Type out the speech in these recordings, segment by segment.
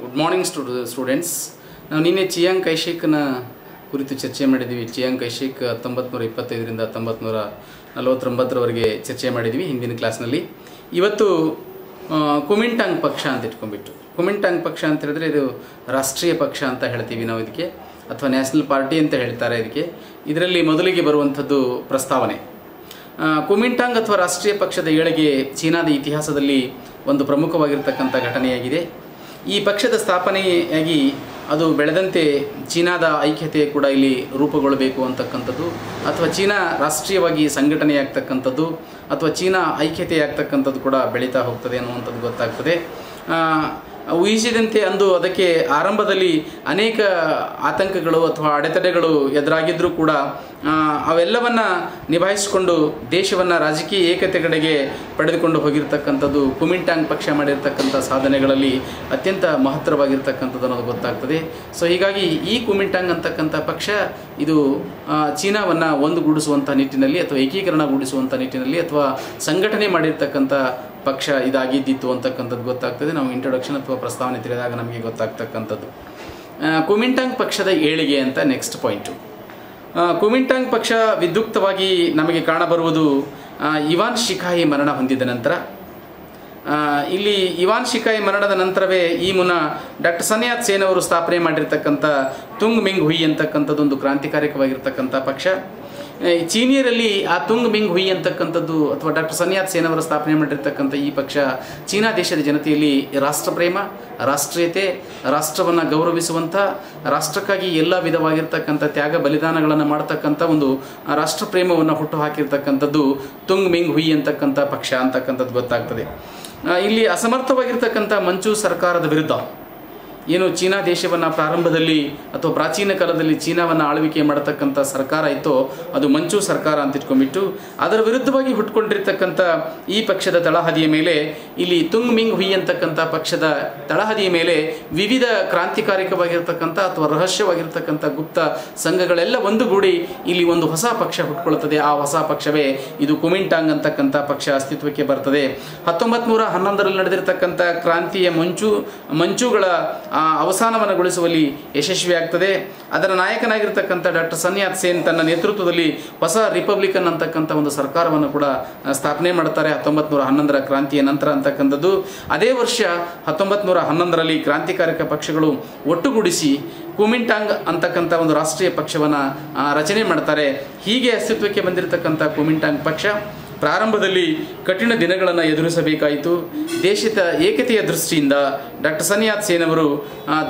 Good morning students. ನಾವು ನಿನ್ನೆ Chiang ಕೈಶೇಕ್ನ ಕುರಿತು ಚರ್ಚೆ ಮಾಡಿದ್ವಿ. ಚಿಯಾಂಗ್ ಕೈಶೇಕ್ 1925ರಿಂದ 1949ರವರೆಗೆ ಚರ್ಚೆ ಮಾಡಿದ್ವಿ ಹಿಂದಿನ ಕ್ಲಾಸ್ನಲ್ಲಿ. ಇವತ್ತು ಕುಮಿಂಟಾಂಗ್ ಪಕ್ಷ ಅಂತ ಇಟ್ಕೊಂಡ್ಬಿಟ್ಟು, ಕುಮಿಂಟಾಂಗ್ ಪಕ್ಷ ಅಂತ ಹೇಳಿದ್ರೆ ಇದು ರಾಷ್ಟ್ರೀಯ ಪಕ್ಷ ಅಂತ ಹೇಳ್ತೀವಿ ನಾವು ಇದಕ್ಕೆ, ಅಥವಾ ನ್ಯಾಷನಲ್ ಪಾರ್ಟಿ ಅಂತ ಹೇಳ್ತಾರೆ ಇದಕ್ಕೆ. ಇದರಲ್ಲಿ ಮೊದಲಿಗೆ ಬರುವಂಥದ್ದು ಪ್ರಸ್ತಾವನೆ. ಕುಮಿಂಟಾಂಗ್ ಅಥವಾ ರಾಷ್ಟ್ರೀಯ ಪಕ್ಷದ ಏಳಿಗೆ ಚೀನಾದ ಇತಿಹಾಸದಲ್ಲಿ ಒಂದು ಪ್ರಮುಖವಾಗಿರ್ತಕ್ಕಂಥ ಘಟನೆಯಾಗಿದೆ. ಈ ಪಕ್ಷದ ಸ್ಥಾಪನೆಯಾಗಿ ಅದು ಬೆಳೆದಂತೆ ಚೀನಾದ ಐಕ್ಯತೆ ಕೂಡ ಇಲ್ಲಿ ರೂಪುಗೊಳ್ಳಬೇಕು ಅಂತಕ್ಕಂಥದ್ದು, ಅಥವಾ ಚೀನಾ ರಾಷ್ಟ್ರೀಯವಾಗಿ ಸಂಘಟನೆಯಾಗ್ತಕ್ಕಂಥದ್ದು, ಅಥವಾ ಚೀನಾ ಐಕ್ಯತೆಯಾಗ್ತಕ್ಕಂಥದ್ದು ಕೂಡ ಬೆಳೀತಾ ಹೋಗ್ತದೆ ಅನ್ನುವಂಥದ್ದು ಗೊತ್ತಾಗ್ತದೆ. ಊಹಿಸಿದಂತೆ ಅಂದು ಅದಕ್ಕೆ ಆರಂಭದಲ್ಲಿ ಅನೇಕ ಆತಂಕಗಳು ಅಥವಾ ಅಡೆತಡೆಗಳು ಎದುರಾಗಿದ್ದರೂ ಕೂಡ ಅವೆಲ್ಲವನ್ನು ನಿಭಾಯಿಸಿಕೊಂಡು ದೇಶವನ್ನು ರಾಜಕೀಯ ಏಕತೆ ಕಡೆಗೆ ಪಡೆದುಕೊಂಡು ಹೋಗಿರ್ತಕ್ಕಂಥದ್ದು ಕುಮಿಂಟಾಂಗ್ ಪಕ್ಷ ಮಾಡಿರ್ತಕ್ಕಂಥ ಸಾಧನೆಗಳಲ್ಲಿ ಅತ್ಯಂತ ಮಹತ್ತರವಾಗಿರ್ತಕ್ಕಂಥದ್ದು ಅನ್ನೋದು ಗೊತ್ತಾಗ್ತದೆ. ಸೊ ಹೀಗಾಗಿ ಈ ಕುಮಿಂಟಾಂಗ್ ಅಂತಕ್ಕಂಥ ಪಕ್ಷ ಇದು ಚೀನಾವನ್ನು ಒಂದುಗೂಡಿಸುವಂಥ ನಿಟ್ಟಿನಲ್ಲಿ ಅಥವಾ ಏಕೀಕರಣಗೂಡಿಸುವಂಥ ನಿಟ್ಟಿನಲ್ಲಿ ಅಥವಾ ಸಂಘಟನೆ ಮಾಡಿರ್ತಕ್ಕಂಥ ಪಕ್ಷ ಇದಾಗಿದ್ದಿತ್ತು ಅಂತಕ್ಕಂಥದ್ದು ಗೊತ್ತಾಗ್ತದೆ. ನಾವು ಇಂಟ್ರೊಡಕ್ಷನ್ ಅಥವಾ ಪ್ರಸ್ತಾವನೆ ತಿಳಿದಾಗ ನಮಗೆ ಗೊತ್ತಾಗ್ತಕ್ಕಂಥದ್ದು ಕುಮಿಂಟಾಂಗ್ ಪಕ್ಷದ ಏಳಿಗೆ ಅಂತ ನೆಕ್ಸ್ಟ್ ಪಾಯಿಂಟು. ಕುಮಿಂಟಾಂಗ್ ಪಕ್ಷ ವಿದ್ಯುಕ್ತವಾಗಿ ನಮಗೆ ಕಾಣಬರುವುದು ಇವಾನ್ ಶಿಕಾಯಿ ಮರಣ ಹೊಂದಿದ ನಂತರ. ಇಲ್ಲಿ ಇವಾನ್ ಶಿಕಾಯಿ ಮರಣದ ನಂತರವೇ ಈ ಮುನ್ನ ಡಾಕ್ಟರ್ ಸನ್ ಯಾತ್ ಸೇನ್ ಅವರು ಸ್ಥಾಪನೆ ಮಾಡಿರ್ತಕ್ಕಂಥ ತುಂಗ್ ಮಿಂಗ್ ಹುಯಿ ಅಂತಕ್ಕಂಥದ್ದೊಂದು ಕ್ರಾಂತಿಕಾರಕವಾಗಿರ್ತಕ್ಕಂಥ ಪಕ್ಷ. ಚೀನಿಯರಲ್ಲಿ ಆ ತುಂಗ್ ಮಿಂಗ್ ಹುಯಿ ಅಂತಕ್ಕಂಥದ್ದು ಅಥವಾ ಡಾಕ್ಟರ್ ಸನ್ ಯಾತ್ ಸೇನ್ ಅವರು ಸ್ಥಾಪನೆ ಮಾಡಿರ್ತಕ್ಕಂಥ ಈ ಪಕ್ಷ ಚೀನಾ ದೇಶದ ಜನತೆಯಲ್ಲಿ ರಾಷ್ಟ್ರಪ್ರೇಮ, ರಾಷ್ಟ್ರೀಯತೆ, ರಾಷ್ಟ್ರವನ್ನು ಗೌರವಿಸುವಂಥ, ರಾಷ್ಟ್ರಕ್ಕಾಗಿ ಎಲ್ಲ ವಿಧವಾಗಿರ್ತಕ್ಕಂಥ ತ್ಯಾಗ ಬಲಿದಾನಗಳನ್ನು ಮಾಡ್ತಕ್ಕಂಥ ಒಂದು ರಾಷ್ಟ್ರಪ್ರೇಮವನ್ನು ಹುಟ್ಟು ಹಾಕಿರ್ತಕ್ಕಂಥದ್ದು ತುಂಗ್ ಮಿಂಗ್ ಹುಯಿ ಅಂತಕ್ಕಂಥ ಪಕ್ಷ ಅಂತಕ್ಕಂಥದ್ದು ಗೊತ್ತಾಗ್ತದೆ. ಇಲ್ಲಿ ಅಸಮರ್ಥವಾಗಿರ್ತಕ್ಕಂಥ ಮಂಚು ಸರ್ಕಾರದ ವಿರುದ್ಧ ಏನು ಚೀನಾ ದೇಶವನ್ನು ಪ್ರಾರಂಭದಲ್ಲಿ ಅಥವಾ ಪ್ರಾಚೀನ ಕಾಲದಲ್ಲಿ ಚೀನಾವನ್ನು ಆಳ್ವಿಕೆ ಮಾಡತಕ್ಕಂಥ ಸರ್ಕಾರ ಇತ್ತೋ ಅದು ಮಂಚು ಸರ್ಕಾರ ಅಂತ ಇಟ್ಕೊಂಡ್ಬಿಟ್ಟು ಅದರ ವಿರುದ್ಧವಾಗಿ ಹುಟ್ಕೊಂಡಿರ್ತಕ್ಕಂಥ ಈ ಪಕ್ಷದ ತಳಹದಿಯ ಮೇಲೆ ಇಲ್ಲಿ ತುಂಗ್ ಮಿಂಗ್ ಹುಯಿ ಅಂತಕ್ಕಂಥ ಪಕ್ಷದ ತಳಹದಿಯ ಮೇಲೆ ವಿವಿಧ ಕ್ರಾಂತಿಕಾರಿಕವಾಗಿರ್ತಕ್ಕಂಥ ಅಥವಾ ರಹಸ್ಯವಾಗಿರ್ತಕ್ಕಂಥ ಗುಪ್ತ ಸಂಘಗಳೆಲ್ಲ ಒಂದುಗೂಡಿ ಇಲ್ಲಿ ಒಂದು ಹೊಸ ಪಕ್ಷ ಹುಟ್ಕೊಳ್ತದೆ. ಆ ಹೊಸ ಪಕ್ಷವೇ ಇದು ಕುಮಿಂಟಾಂಗ್ ಅಂತಕ್ಕಂಥ ಪಕ್ಷ ಅಸ್ತಿತ್ವಕ್ಕೆ ಬರ್ತದೆ. 1911ರಲ್ಲಿ ನಡೆದಿರ್ತಕ್ಕಂಥ ಕ್ರಾಂತಿಯ ಮಂಚುಗಳ ಅವಸಾನವನ್ನುಗೊಳಿಸುವಲ್ಲಿ ಯಶಸ್ವಿಯಾಗ್ತದೆ. ಅದರ ನಾಯಕನಾಗಿರ್ತಕ್ಕಂಥ ಡಾಕ್ಟರ್ ಸನ್ ಯಾತ್ ಸೇನ್ ತನ್ನ ನೇತೃತ್ವದಲ್ಲಿ ಹೊಸ ರಿಪಬ್ಲಿಕನ್ ಅಂತಕ್ಕಂಥ ಒಂದು ಸರ್ಕಾರವನ್ನು ಕೂಡ ಸ್ಥಾಪನೆ ಮಾಡ್ತಾರೆ 1911ರ ಕ್ರಾಂತಿಯ ನಂತರ ಅಂತಕ್ಕಂಥದ್ದು. ಅದೇ ವರ್ಷ 1911ರಲ್ಲಿ ಕ್ರಾಂತಿಕಾರಕ ಪಕ್ಷಗಳು ಒಟ್ಟುಗೂಡಿಸಿ ಕುಮಿಂಟಾಂಗ್ ಅಂತಕ್ಕಂಥ ಒಂದು ರಾಷ್ಟ್ರೀಯ ಪಕ್ಷವನ್ನು ರಚನೆ ಮಾಡ್ತಾರೆ. ಹೀಗೆ ಅಸ್ತಿತ್ವಕ್ಕೆ ಬಂದಿರತಕ್ಕಂಥ ಕುಮಿಂಟಾಂಗ್ ಪಕ್ಷ ಪ್ರಾರಂಭದಲ್ಲಿ ಕಠಿಣ ದಿನಗಳನ್ನು ಎದುರಿಸಬೇಕಾಯಿತು. ದೇಶದ ಏಕತೆಯ ದೃಷ್ಟಿಯಿಂದ ಡಾಕ್ಟರ್ ಸನ್ ಯಾತ್ ಸೇನ್ ಅವರು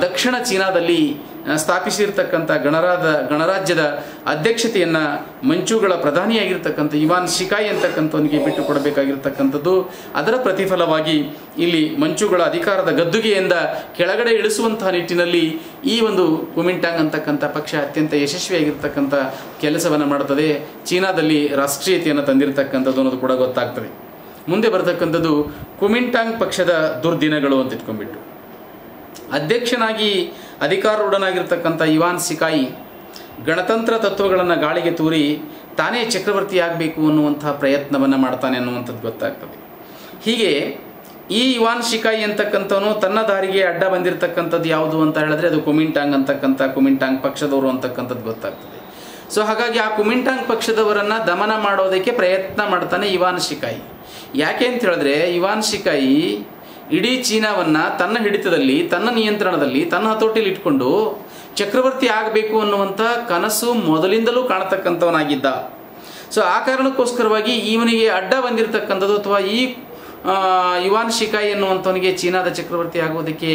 ದಕ್ಷಿಣ ಚೀನಾದಲ್ಲಿ ಸ್ಥಾಪಿಸಿರ್ತಕ್ಕಂಥ ಗಣರಾಜ್ಯದ ಅಧ್ಯಕ್ಷತೆಯನ್ನು ಮಂಚುಗಳ ಪ್ರಧಾನಿಯಾಗಿರ್ತಕ್ಕಂಥ ಇವಾನ್ ಶಿಕಾಯಿ ಅಂತಕ್ಕಂಥವನಿಗೆ ಬಿಟ್ಟು ಕೊಡಬೇಕಾಗಿರ್ತಕ್ಕಂಥದ್ದು. ಅದರ ಪ್ರತಿಫಲವಾಗಿ ಇಲ್ಲಿ ಮಂಚುಗಳ ಅಧಿಕಾರದ ಗದ್ದುಗೆಯಿಂದ ಕೆಳಗಡೆ ಇಳಿಸುವಂತಹ ನಿಟ್ಟಿನಲ್ಲಿ ಈ ಒಂದು ಕುಮಿಂಟಾಂಗ್ ಅಂತಕ್ಕಂಥ ಪಕ್ಷ ಅತ್ಯಂತ ಯಶಸ್ವಿಯಾಗಿರ್ತಕ್ಕಂಥ ಕೆಲಸವನ್ನು ಮಾಡುತ್ತದೆ. ಚೀನಾದಲ್ಲಿ ರಾಷ್ಟ್ರೀಯತೆಯನ್ನು ತಂದಿರತಕ್ಕಂಥದ್ದು ಅನ್ನೋದು ಕೂಡ ಗೊತ್ತಾಗ್ತದೆ. ಮುಂದೆ ಬರತಕ್ಕಂಥದ್ದು ಕುಮಿಂಟಾಂಗ್ ಪಕ್ಷದ ದುರ್ದಿನಗಳು ಅಂತ ಇಟ್ಕೊಂಡ್ಬಿಟ್ಟು, ಅಧ್ಯಕ್ಷನಾಗಿ ಅಧಿಕಾರೂಢನಾಗಿರ್ತಕ್ಕಂಥ ಇವಾನ್ ಶಿಕಾಯಿ ಗಣತಂತ್ರ ತತ್ವಗಳನ್ನು ಗಾಳಿಗೆ ತೂರಿ ತಾನೇ ಚಕ್ರವರ್ತಿ ಆಗಬೇಕು ಅನ್ನುವಂಥ ಪ್ರಯತ್ನವನ್ನು ಮಾಡ್ತಾನೆ ಅನ್ನುವಂಥದ್ದು ಗೊತ್ತಾಗ್ತದೆ. ಹೀಗೆ ಈ ಇವಾನ್ ಶಿಕಾಯಿ ಅಂತಕ್ಕಂಥವನು ತನ್ನ ದಾರಿಗೆ ಅಡ್ಡ ಬಂದಿರತಕ್ಕಂಥದ್ದು ಯಾವುದು ಅಂತ ಹೇಳಿದ್ರೆ ಅದು ಕುಮಿಂಟಾಂಗ್ ಅಂತಕ್ಕಂಥ ಕುಮಿಂಟಾಂಗ್ ಪಕ್ಷದವರು ಅಂತಕ್ಕಂಥದ್ದು ಗೊತ್ತಾಗ್ತದೆ. ಸೊ ಹಾಗಾಗಿ ಆ ಕುಮಿಂಟಾಂಗ್ ಪಕ್ಷದವರನ್ನು ದಮನ ಮಾಡೋದಕ್ಕೆ ಪ್ರಯತ್ನ ಮಾಡ್ತಾನೆ ಇವಾನ್ ಶಿಕಾಯಿ. ಯಾಕೆ ಅಂತ ಹೇಳಿದ್ರೆ ಇವಾನ್ ಶಿಕಾಯಿ ಇಡೀ ಚೀನಾವನ್ನು ತನ್ನ ಹಿಡಿತದಲ್ಲಿ, ತನ್ನ ನಿಯಂತ್ರಣದಲ್ಲಿ, ತನ್ನ ಹತೋಟಿಯಲ್ಲಿ ಇಟ್ಕೊಂಡು ಚಕ್ರವರ್ತಿ ಆಗಬೇಕು ಅನ್ನುವಂಥ ಕನಸು ಮೊದಲಿಂದಲೂ ಕಾಣತಕ್ಕಂಥವನಾಗಿದ್ದ. ಸೊ ಆ ಕಾರಣಕ್ಕೋಸ್ಕರವಾಗಿ ಇವನಿಗೆ ಅಡ್ಡ ಬಂದಿರತಕ್ಕಂಥದ್ದು ಅಥವಾ ಈ ಇವಾನ್ ಶಿಕಾಯಿ ಎನ್ನುವಂಥವನಿಗೆ ಚೀನಾದ ಚಕ್ರವರ್ತಿ ಆಗುವುದಕ್ಕೆ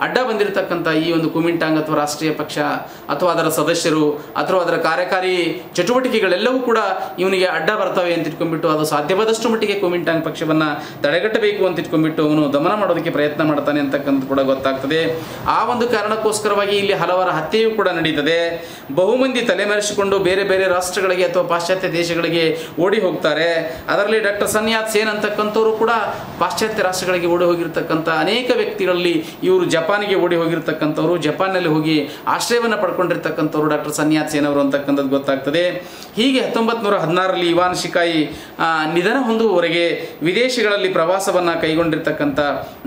ಅಡ್ಡ ಬಂದಿರತಕ್ಕಂಥ ಈ ಒಂದು ಕುಮಿಂಟಾಂಗ್ ಅಥವಾ ರಾಷ್ಟ್ರೀಯ ಪಕ್ಷ ಅಥವಾ ಅದರ ಸದಸ್ಯರು ಅಥವಾ ಅದರ ಕಾರ್ಯಕಾರಿ ಚಟುವಟಿಕೆಗಳೆಲ್ಲವೂ ಕೂಡ ಇವನಿಗೆ ಅಡ್ಡ ಬರ್ತವೆ ಅಂತ ಇಟ್ಕೊಂಡ್ಬಿಟ್ಟು ಅದು ಸಾಧ್ಯವಾದಷ್ಟು ಮಟ್ಟಿಗೆ ಕುಮಿಂಟಾಂಗ್ ಪಕ್ಷವನ್ನು ತಡೆಗಟ್ಟಬೇಕು ಅಂತ ಇಟ್ಕೊಂಡ್ಬಿಟ್ಟು ಅವನು ದಮನ ಮಾಡೋದಕ್ಕೆ ಪ್ರಯತ್ನ ಮಾಡ್ತಾನೆ ಅಂತಕ್ಕಂಥದ್ದು ಕೂಡ ಗೊತ್ತಾಗ್ತದೆ. ಆ ಒಂದು ಕಾರಣಕ್ಕೋಸ್ಕರವಾಗಿ ಇಲ್ಲಿ ಹಲವರ ಹತ್ಯೆಯೂ ಕೂಡ ನಡೀತದೆ. ಬಹುಮಂದಿ ತಲೆಮರೆಸಿಕೊಂಡು ಬೇರೆ ಬೇರೆ ರಾಷ್ಟ್ರಗಳಿಗೆ ಅಥವಾ ಪಾಶ್ಚಾತ್ಯ ದೇಶಗಳಿಗೆ ಓಡಿ ಹೋಗ್ತಾರೆ. ಅದರಲ್ಲಿ ಡಾಕ್ಟರ್ ಸನ್ ಯಾತ್ ಸೇನ್ ಅಂತಕ್ಕಂಥವರು ಕೂಡ ಪಾಶ್ಚಾತ್ಯ ರಾಷ್ಟ್ರಗಳಿಗೆ ಓಡಿ ಹೋಗಿರ್ತಕ್ಕಂಥ ಅನೇಕ ವ್ಯಕ್ತಿಗಳಲ್ಲಿ ಇವರು ಜಪಾನಿಗೆ ಓಡಿ ಹೋಗಿರ್ತಕ್ಕಂಥವ್ರು, ಜಪಾನ್ನಲ್ಲಿ ಹೋಗಿ ಆಶ್ರಯವನ್ನು ಪಡ್ಕೊಂಡಿರ್ತಕ್ಕಂಥವ್ರು ಡಾಕ್ಟರ್ ಸನ್ ಯಾತ್ ಸೇನ್ ಅವರು ಅಂತಕ್ಕಂಥದ್ದು ಗೊತ್ತಾಗ್ತದೆ. ಹೀಗೆ 1916ರಲ್ಲಿ ಇವಾನ್ ಶಿಕಾಯಿ ನಿಧನ ಹೊಂದುವವರೆಗೆ ವಿದೇಶಗಳಲ್ಲಿ ಪ್ರವಾಸವನ್ನು ಕೈಗೊಂಡಿರ್ತಕ್ಕಂಥ